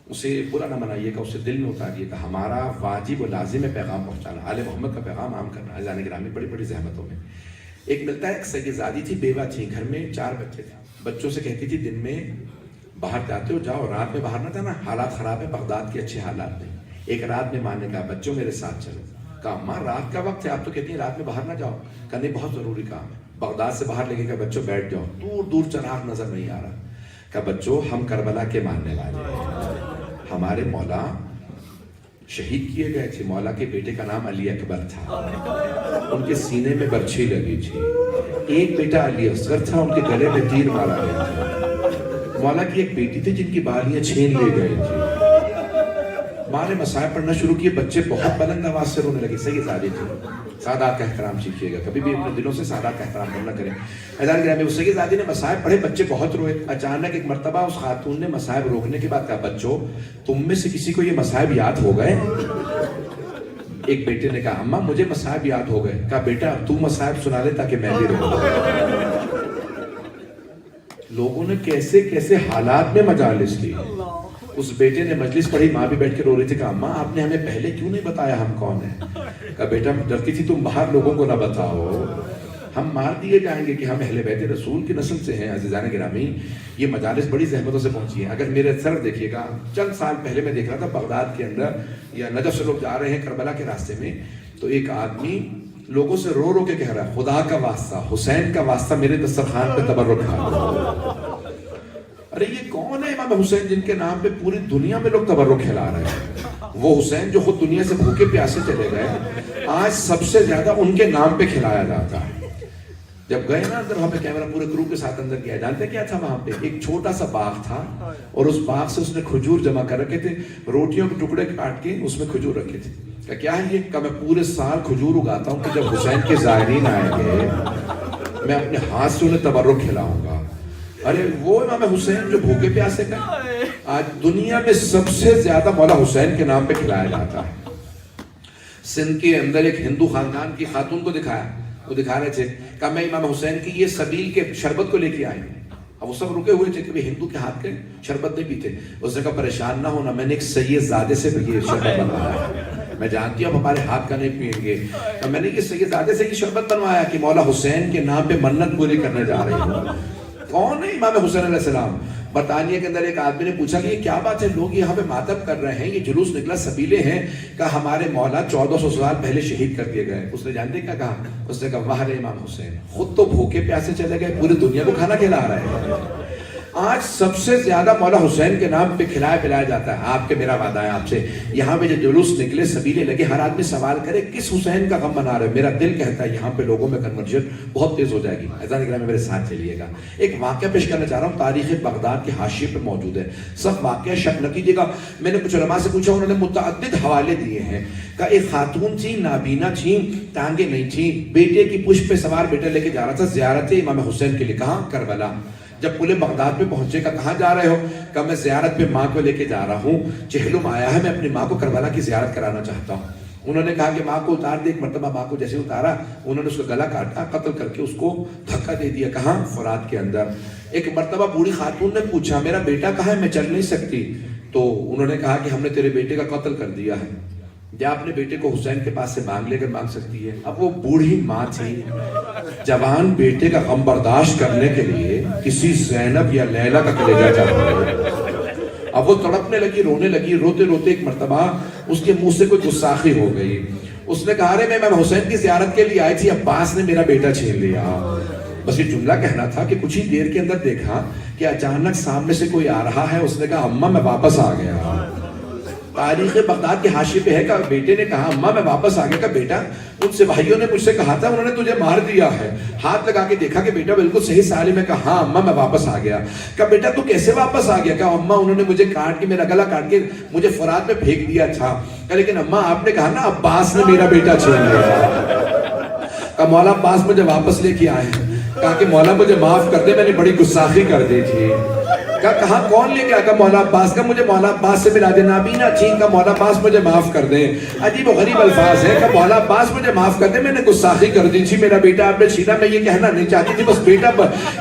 اسے برا نہ منائیے گا، اسے دل میں اتاریے گا. ہمارا واجب و لازم ہے پیغام پہنچانا، آل محمد کا پیغام عام کرنا. عزیزان گرامی، بڑی بڑی زحمتوں میں ایک ملتا ہے. ایک سیدزادی تھی، بیوہ تھی، گھر میں 4 بچے تھے. بچوں سے کہتی تھی دن میں باہر جاتے ہو جاؤ، رات میں باہر نہ جانا، حالات خراب ہے بغداد کے، اچھے حالات نہیں. ایک رات میں ماں نے کہا بچوں میرے ساتھ چلو. کہا اماں رات کا وقت ہے، آپ تو کہتی ہیں رات میں باہر نہ جاؤ. کہا نہیں بہت ضروری کام ہے. بغداد سے باہر لے کے کہا بچوں بیٹھ جاؤ. دور دور چراغ نظر نہیں آ رہا. کہا بچوں ہم کربلا کے ماننے والے ہیں، ہمارے مولا شہید کیے گئے تھے. مولا کے بیٹے کا نام علی اکبر تھا، ان کے سینے میں برچھی لگی تھی. ایک بیٹا علی اصغر تھا، ان کے گلے میں تیر مارا گیا تھا. مولا کی ایک بیٹی تھی جن کی بالیاں چھین لی گئی تھی. ماں نے مسائل پڑھنا شروع کیے. بچے بہت بلند آواز سے رونے لگے. سیدزادی تھی. سادات کا احترام سیکھیے گا، کبھی بھی اپنے دلوں سے سادات کا احترام کرنا کریں. عزیزان گرامی، اس سیدزادی نے مسائب پڑھے، بچے بہت روئے. اچانک ایک مرتبہ اس خاتون نے مسائب روکنے کے بعد کہا بچوں تم میں سے کسی کو یہ مسائب یاد ہو گئے؟ ایک بیٹے نے کہا اماں مجھے مسائب یاد ہو گئے. کہا بیٹا اب تو مسائب سنا لے تاکہ میں بھی رہوں. لوگوں نے کیسے کیسے حالات میں مجالس لی. اس بیٹے نے مجلس پڑھی، ماں بھی بیٹھ کے رو رہی تھی. کہا اماں آپ نے ہمیں پہلے کیوں نہیں بتایا ہم کون ہیں؟ کہا بیٹا ڈرتی تھی تم باہر لوگوں کو نہ بتاؤ، ہم مار دیے جائیں گے کہ ہم اہل بیت رسول کی نسل سے ہیں. عزیزان گرامی، یہ مجالس بڑی زحمتوں سے پہنچی ہیں. اگر میرے سر دیکھیے گا، چند سال پہلے میں دیکھ رہا تھا بغداد کے اندر یا نجف سے لوگ جا رہے ہیں کربلا کے راستے میں، تو ایک آدمی لوگوں سے رو رو کے کہہ رہا ہے خدا کا واسطہ، حسین کا واسطہ میرے دسترخوان پہ تبرک کھا. ارے یہ کون ہے امام حسین جن کے نام پہ پوری دنیا میں لوگ تبرک کھلا رہے ہیں؟ وہ حسین جو خود دنیا سے بھوکے پیاسے چلے گئے، آج سب سے زیادہ ان کے نام پہ کھلایا جاتا ہے. جب گئے نا اندر، وہاں پہ کیمرہ پورے کرو کے ساتھ اندر گیا. جانتے کیا تھا وہاں پہ؟ ایک چھوٹا سا باغ تھا اور اس باغ سے اس نے کھجور جمع کر رکھے تھے. روٹیوں کے ٹکڑے کاٹ کے اس میں کھجور رکھے تھے. کہ کیا ہے یہ؟ کہ میں پورے سال کھجور اگاتا ہوں کہ جب حسین کے زائرین آئیں گے میں اپنے ہاتھ سے انہیں تبرک کھلاؤں گا. ارے وہ امام حسین جو بھوکے پیاسے گئے، آج دنیا میں سب سے زیادہ مولا حسین کے نام پہ کھلایا جاتا ہے. سندھ کے اندر ایک ہندو خاندان کی خاتون کو دکھایا، وہ دکھا رہے تھے کہ میں امام حسین کی یہ سبیل کے شربت کو لے کے آئے. اب وہ سب رکے ہوئے تھے کہ ہندو کے ہاتھ کے شربت نہیں پیتے. اس نے کہا پریشان نہ ہونا، میں نے ایک سیدزادے سے یہ شربت بنوایا ہے، میں جانتی ہوں ہمارے ہاتھ کا نہیں پئیں گے. میں نے یہ سیدزادے سے یہ شربت بنوایا کہ مولا حسین کے نام پہ منت پوری کرنے جا رہی ہوں. کون ہے امام حسین علیہ السلام؟ برطانیہ کے اندر ایک آدمی نے پوچھا کہ یہ کیا بات ہے، لوگ یہاں پہ ماتم کر رہے ہیں، یہ جلوس نکلا سبیلے ہیں کہ ہمارے مولا 1400 سال پہلے شہید کر دیے گئے. اس نے جانتے کیا کہا؟ اس نے کہا واہ رے امام حسین، خود تو بھوکے پیاسے چلے گئے، پوری دنیا کو کھانا کھلا رہے ہیں. آج سب سے زیادہ مولا حسین کے نام پہ کھلایا پلایا جاتا ہے. آپ کے میرا وعدہ ہے آپ سے, یہاں پہ جو جلوس نکلے سبیلے لگے, ہر آدمی سوال کرے کس حسین کا غم منا رہے. میرا دل کہتا ہے یہاں پہ لوگوں میں کنورجن بہت تیز ہو جائے گی. اذان اکرام میں میرے ساتھ چلیے گا. ایک واقعہ پیش کرنا چاہ رہا ہوں, تاریخ بغداد کے حاشیے پہ موجود ہے. سب واقعہ شک نہ کیجیے گا. میں نے کچھ علماء سے پوچھا, انہوں نے متعدد حوالے دیے ہیں. کہ ایک خاتون تھی, نابینا تھی, ٹانگیں نہیں تھی, بیٹے کی پشت پہ سوار بیٹا لے کے جا رہا تھا زیارت امام حسین کے لیے. کہاں؟ کربلا. جب پورے بغداد پہ پہنچے گا, کہاں جا رہے ہو؟ کہ میں زیارت پہ ماں کو لے کے جا رہا ہوں, چہلم آیا ہے, میں اپنی ماں کو کربلا کی زیارت کرانا چاہتا ہوں. انہوں نے کہا کہ ماں کو اتار دے. ایک مرتبہ ماں کو جیسے اتارا, انہوں نے اس کا گلا کاٹا, قتل کر کے اس کو دھکا دے دیا. کہاں؟ فرات کے اندر. ایک مرتبہ بوڑھی خاتون نے پوچھا میرا بیٹا کہاں ہے, میں چل نہیں سکتی. تو انہوں نے کہا کہ ہم نے تیرے بیٹے کا قتل کر دیا ہے, یا اپنے بیٹے کو حسین کے پاس سے مانگ لے کر مانگ سکتی ہے. اب وہ بوڑھی ماں تھی, جوان بیٹے کا غم برداشت کرنے کے لیے کسی زینب یا لیلا کا کلیجہ چاہتا ہے. اب وہ تڑپنے لگی, رونے لگی. روتے روتے ایک مرتبہ اس کے منہ سے کوئی گستاخی ہو گئی. اس نے کہا ارے میں حسین کی زیارت کے لیے آئی تھی, عباس نے میرا بیٹا چھین لیا. بس یہ جملہ کہنا تھا کہ کچھ ہی دیر کے اندر دیکھا کہ اچانک سامنے سے کوئی آ رہا ہے. اس نے کہا اماں میں واپس آ گیا. تاریخ بغداد کے حاشیے پہ ہے کہ بیٹے نے کہا اماں میں واپس آ گیا. کہ بیٹا ان سپاہیوں نے مجھ سے کہا تھا, انہوں نے تجھے مار دیا ہے. ہاتھ لگا کے دیکھا کہ بیٹا بالکل صحیح سالم ہے. کہا ہاں اماں میں واپس آ گیا. کہ بیٹا تو کیسے واپس آ گیا؟ کہ اماں انہوں نے مجھے کاٹ کے, میرا گلا کاٹ کے مجھے فرات میں پھینک دیا تھا. کہ لیکن اماں آپ نے کہا نا عباس نے میرا بیٹا چھین لیا. کہ مولا عباس مجھے واپس لے کے آئے. کہا کہ مولا مجھے معاف کر دے, میں نے بڑی گستاخی کر دی تھی. کہا کون لے گیا؟ کہ مولا عباس. کا مجھے مولا عباس سے ملا دے. نابینا تھی. کا مولا عباس مجھے معاف کر دے. عجیب و غریب الفاظ ہے. کہ مولا عباس مجھے معاف کر دے, میں نے گستاخی کر دی تھی, میرا بیٹا آپ نے چھینا. میں یہ کہنا نہیں چاہتی تھی, بس بیٹا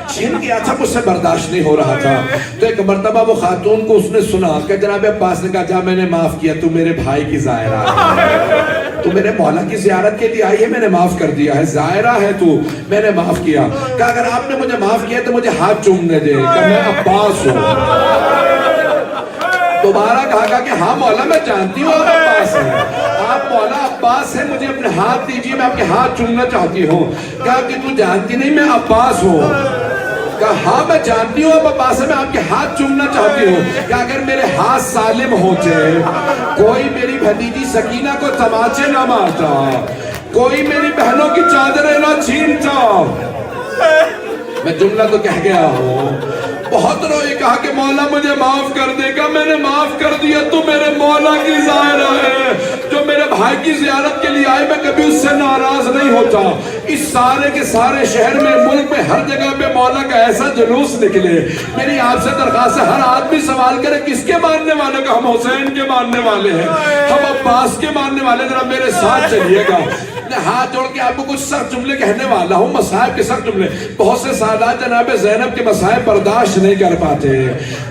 چھین گیا تھا, مجھ سے برداشت نہیں ہو رہا تھا. تو ایک مرتبہ وہ خاتون کو اس نے سنا کہ جناب عباس نے کہا جا میں نے معاف کیا, تو میرے بھائی کی زائرہ ہے, تو میرے مولا کی زیارت کے لیے آئی ہے, میں نے معاف کر دیا ہے. زائرہ ہے تو, میں نے معاف کیا. کہ اگر آپ نے مجھے معاف کیا تو مجھے ہاتھ چومنے دے. کہ میں عباس ہوں. دوبارہ کہا کہ ہاں مولا میں جانتی ہوں آپ عباس ہیں, آپ مولا عباس ہیں, مجھے اپنے ہاتھ دیجیے, میں آپ کے ہاتھ چومنا چاہتی ہوں. کہا کہ تو جانتی نہیں میں عباس ہوں. کہا ہاں میں جانتی ہوں آپ عباس ہیں, میں آپ کے ہاتھ چومنا چاہتی ہوں. کہ اگر میرے ہاتھ سالم ہوتے, کوئی میری بھتیجی سکینہ کو تماچے نہ مارتا, کوئی میری بہنوں کی چادریں نہ چھینتا. میں جملہ تو کہہ گیا ہوں. بہت روئے, کہا کہ مولا مجھے معاف کر دے گا. میں نے معاف کر دیا, تو میرے مولا کی زائرہ ہے, جو میرے بھائی کی زیارت کے لیے آئے, میں کبھی اس سے ناراض نہیں ہوتا. اس سارے کے سارے شہر میں, ملک میں, ہر جگہ پہ مولا کا ایسا جلوس نکلے. میری آپ سے درخواست ہے, ہر آدمی سوال کرے کس کے ماننے والے؟ کا ہم حسین کے ماننے والے ہیں, ہم عباس کے ماننے والے. ذرا میرے ساتھ چلیے گا. میں ہاتھ جوڑ کے آپ کو کچھ سخت جملے کہنے والا ہوں, مصائب کے سخت جملے. بہت سے سادات جناب زینب کے مصائب برداشت نہیں کر پاتے.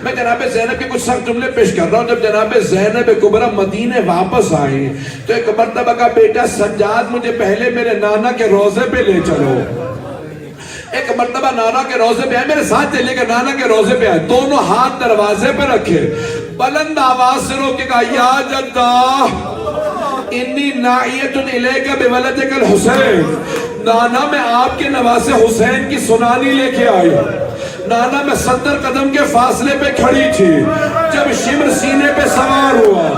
میں جناب زینب کے کچھ سخت جملے پیش کر رہا ہوں. جب جناب زینب کبریٰ مدینے واپس آئی تو ایک مرتبہ کا بیٹا سجاد مجھے پہلے میرے نانا کے روزے پہ لے چلو. ایک مرتبہ نانا کے روزے پہ آئے, میرے ساتھ چلے گا. نانا کے روزے پہ آئے, دونوں ہاتھ دروازے پہ رکھے, بلند آواز سے رو کے کہا یا جدہ انی نائیت الیک بولدک الحسین. نانا میں آپ کے نواسے حسین کی سنانی لے کے آئی. نانا میں 70 قدم کے فاصلے پہ کھڑی تھی. جب شمر سینے پہ سوار ہوا,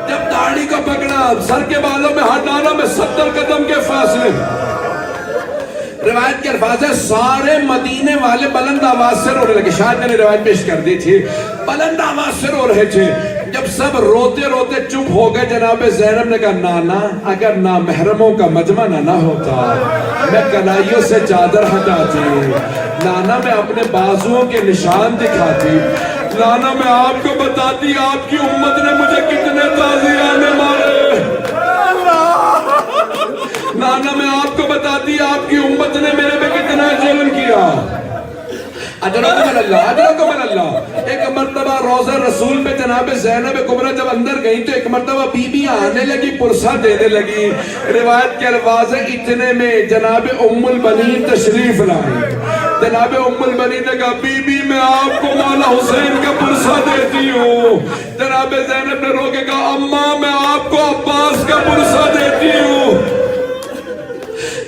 جب داڑھی کو پکڑا, سر کے بالوں میں ہاتھ ڈالا, میں 70 قدم کے فاصلے. روایت کے الفاظ ہے سارے مدینے والے بلند آواز سے رو رہے لگے. شاید میں نے روایت پیش کر دی تھی, بلند آواز سے رو رہے تھے. جب سب روتے روتے چپ ہو گئے, جناب زینب نے کہا نانا اگر نامحرموں کا مجمع نہ ہوتا میں کلائیوں سے چادر ہٹاتی. نانا میں اپنے بازوؤں کے نشان دکھاتی. نانا میں آپ کو بتاتی آپ کی امت نے مجھے کتنے تازیانے مارے. نانا میں آپ کو بتاتی آپ کی امت نے میرے پہ کتنا ظلم کیا. اجرکم اللہ, اجرکم اللہ. ایک مرتبہ روضہ رسول پہ جناب زینب کبریٰ جب اندر گئی تو ایک مرتبہ بیویاں آنے لگی, پرسہ دینے لگی. روایت کے الفاظ ہے اتنے میں جناب ام البنین تشریف لائی. جناب ام البنین نے کہا بی بی میں آپ کو مولا حسین کا پرسہ دیتی ہوں. جناب زینب نے رو کے کہا اماں میں آپ کو عباس کا پرسہ دیتی ہوں.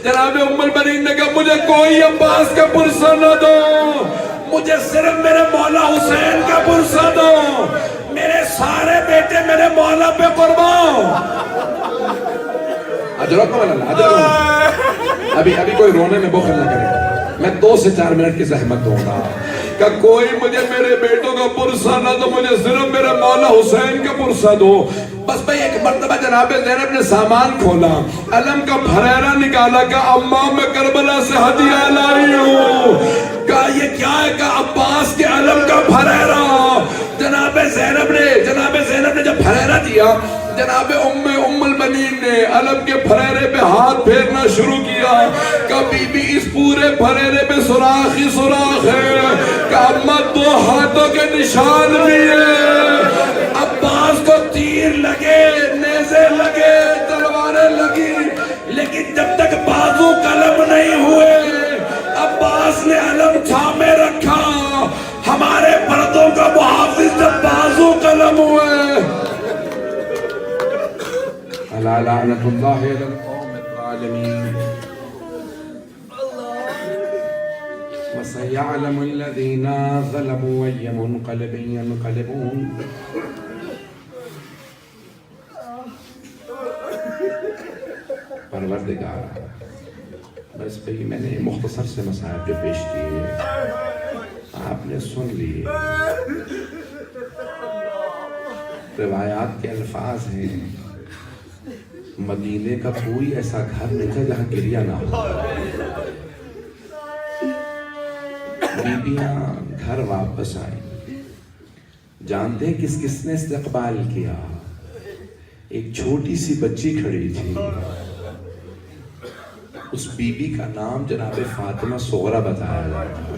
جناب ام البنین نے کہا مجھے کوئی عباس کا پرسہ نہ دو, مجھے صرف میرے مولا حسین کا پرسہ دو، میرے سارے بیٹے میرے مولا پہ قربان۔ ابھی کوئی رونے میں بخل نہ کرے، میں 2 سے 4 منٹ کی زحمت دوں گا کہ کوئی مجھے میرے بیٹوں کا پرسہ نہ دو، مجھے صرف میرے مولا حسین کا پرسہ دو۔ بس بھئی ایک مرتبہ جناب زینب نے سامان کھولا، علم کا بھریرا نکالا، کہا اماں میں کربلا سے ہدیہ لائی ہوں۔ کہا یہ کیا ہے؟ کہا عباس کے علم کا بھریرا۔ جناب زینب نے جب بھریرا دیا، جناب ام المنین نے علم کے بھریرے پہ ہاتھ پھیرنا شروع کیا۔ کہا بی بی اس پورے بھریرے پہ سوراخ ہی سوراخ ہے۔ کہا اماں 2 ہاتھوں کے نشان بھی ہے۔ عباس کو تیر لگے، نیزے لگے، تلواریں لگی، لیکن جب تک بازو قلم نہیں ہوئے عباس نے علم تھامے رکھا۔ ہمارے پردوں کا محافظ جب بازو قلم ہوئے۔ الا لعنت اللہ علی القوم الظالمین وسيعلم الذين ظلموا أي منقلب ينقلبون۔ پروردگار، بس بھئی میں نے مختصر سے مسائل جو پیش کیے آپ نے سن لیے۔ روایات کے الفاظ ہیں، مدینے کا کوئی ایسا گھر نہیں تھا جہاں گریہ نہ ہو۔ بیبیاں گھر واپس آئیں، جانتے ہیں کس نے استقبال کیا؟ ایک چھوٹی سی بچی کھڑی تھی، اس بی بی کا نام جناب فاطمہ صغرا بتایا جاتا ہے۔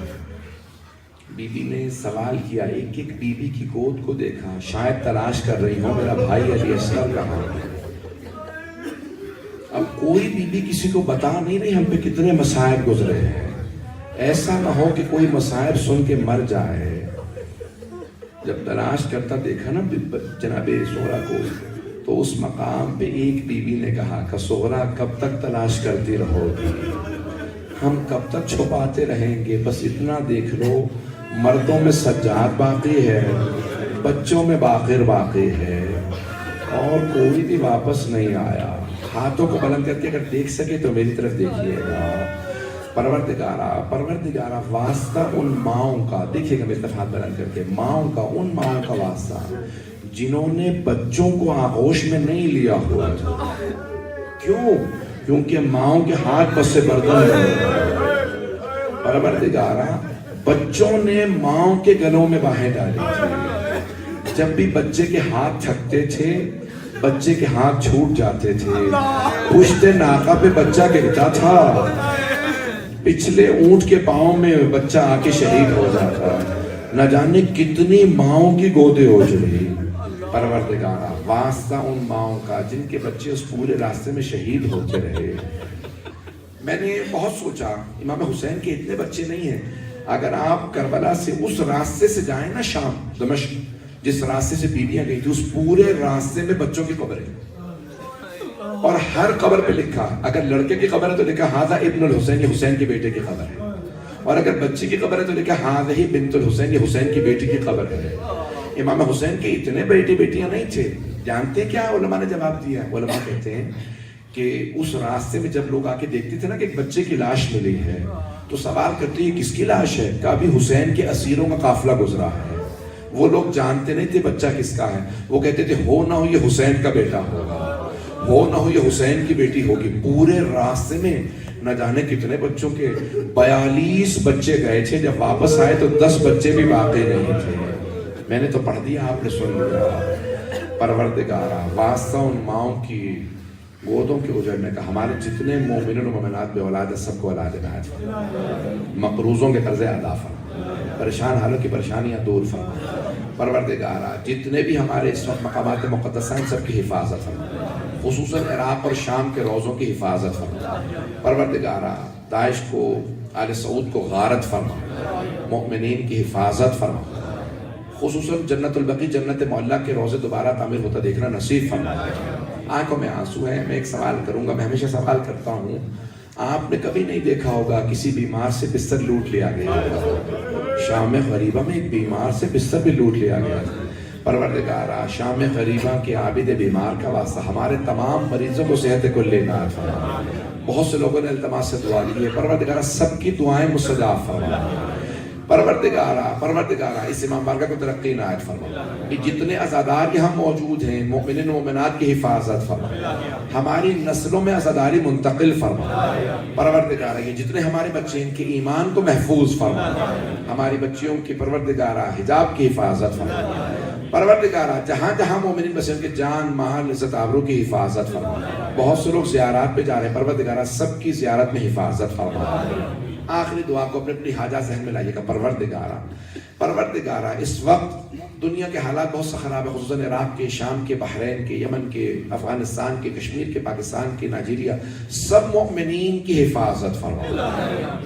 بی بی نے سوال کیا، ایک ایک بی بی کی گود کو دیکھا، شاید تلاش کر رہی ہوں میرا بھائی علی اصغر کہاں ہے۔ اب کوئی بی بی کسی کو بتا نہیں رہی ہم پہ کتنے مصائب گزرے ہیں، ایسا نہ ہو کہ کوئی مصائب سن کے مر جائے۔ جب تلاش کرتا دیکھا نا جناب صغرا کو، تو اس مقام پہ ایک بی بی نے کہا کہ صغرا کب تک تلاش کرتی رہو گی، ہم کب تک چھپاتے رہیں گے، بس اتنا دیکھ لو مردوں میں سجاد باقی ہے، بچوں میں باقر باقی ہے، اور کوئی بھی واپس نہیں آیا۔ ہاتھوں کو بلند کر کے اگر دیکھ سکے تو میری طرف دیکھیے گا۔ پروردگارہ واسطہ ان ماؤں کا، دیکھیے گا میری طرف ہاتھ بلند کر کے، ماؤں کا، ان ماؤں کا واسطہ جنہوں نے بچوں کو آغوش میں نہیں لیا ہوا تھا۔ کیوں؟ کیونکہ ماؤں کے ہاتھ بس سے بردن ہے۔ پروردگارہ بچوں نے ماؤں کے گلوں میں باہیں ڈالی تھی، جب بھی بچے کے ہاتھ تھکتے تھے، بچے کے ہاتھ چھوٹ جاتے تھے، پشت ناقہ پہ بچہ گرتا تھا، پچھلے اونٹ کے پاؤں میں بچہ آ کے شہید ہو جاتا، نہ جانے کتنی ماؤں کی گودیں اجڑی۔ پروردگارہ واسطہ ان ماؤں کا جن کے بچے اس پورے راستے میں شہید ہوتے رہے۔ میں نے بہت سوچا، امام حسین کے اتنے بچے نہیں ہیں، اگر آپ کربلا سے اس راستے سے جائیں نا شام دمشق، جس راستے سے بیویاں گئی تھی، اس پورے راستے میں بچوں کی قبر ہے، اور ہر قبر پہ لکھا، اگر لڑکے کی قبر ہے تو لکھا ھذا ابن الحسین، یہ حسین کے بیٹے کی قبر ہے، اور اگر بچی کی قبر ہے تو لکھا ھذہ بنت الحسین، یہ حسین کی بیٹی کی قبر ہے۔ امام حسین کے اتنے بیٹے بیٹیاں نہیں تھے۔ جانتے کیا علماء نے جواب دیا؟ علماء کہتے ہیں کہ اس راستے میں جب لوگ آ کے دیکھتے تھے نا کہ ایک بچے کی لاش ملی ہے، تو سوال کرتے ہیں کس کی لاش ہے؟ کہ ابھی حسین کے اسیروں کا قافلہ گزرا ہے۔ وہ لوگ جانتے نہیں تھے بچہ کس کا ہے، وہ کہتے تھے ہو نہ ہو یہ حسین کا بیٹا ہوگا، ہو نہ ہو یہ حسین کی بیٹی ہوگی۔ پورے راستے میں نہ جانے کتنے بچوں کے 42 بچے گئے تھے، جب واپس آئے تو 10 بچے بھی باقی نہیں تھے۔ میں نے تو پڑھ دیا، آپ نے سن لیا۔ پروردگارہ واسطہ ان ماؤں کی گودوں کے اجڑنے کا، ہمارے جتنے مومنین و مومنات بے اولاد ہیں سب کو اولاد عنایت فرما، مقروضوں کے قرضے ادا فرما، پریشان حالوں کی پریشانیاں دور فرما۔ پروردگارہ جتنے بھی ہمارے اس وقت مقامات مقدسہ ہیں سب کی حفاظت فرما، خصوصاً عراق اور شام کے روضوں کی حفاظت فرما۔ پروردگارہ داعش کو، آل سعود کو غارت فرما، مؤمنین کی حفاظت فرما، خصوصاً جنت البقیع جنت معلیٰ کے روضے دوبارہ تعمیر ہوتا دیکھنا نصیب فرما۔ آنکھوں میں آنسو ہیں، میں ایک سوال کروں گا، میں ہمیشہ سوال کرتا ہوں، آپ نے کبھی نہیں دیکھا ہوگا کسی بیمار سے بستر لوٹ لیا گیا. شام غریبہ میں ایک بیمار سے بستر بھی لوٹ لیا گیا. پروردگارا شام غریبہ کے عابد بیمار کا واسطہ ہمارے تمام مریضوں کو صحت کل عنایت فرما. بہت سے لوگوں نے التماس سے دعا کی ہے. پروردگارا سب کی دعائیں مستجاب فرما. پروردگارا اس امام بارگاہ کو ترقی عنایت فرما. یہ جتنے عزادار یہاں موجود ہیں مومنین و مومنات کی حفاظت فرما. ہماری نسلوں میں عزاداری منتقل فرما. پروردگارا یہ جتنے ہمارے بچے ان کے ایمان کو محفوظ فرما. ہماری بچیوں کی پروردگارا حجاب کی حفاظت فرما. پروردگارا جہاں جہاں مومنین بسے ان کے جان مال عزت آبرو کی حفاظت فرما. بہت سے لوگ زیارات پہ جا رہے ہیں. پروردگارا سب کی زیارت میں حفاظت فرما. آخری دعا کو اپنے اپنی حاجات ذہن میں لائیے گا. پروردگارا اس وقت دنیا کے حالات بہت سے خراب ہے، خصوصاً عراق کے، شام کے، بحرین کے، یمن کے، افغانستان کے، کشمیر کے، پاکستان کے، نائجیریا، سب مومنین کی حفاظت فرما.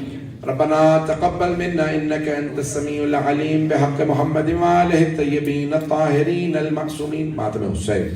ربنا تقبل منا انك انت السميع العليم بحق محمد وآله الطيبين الطاهرين المعصومين. ماتم حسین.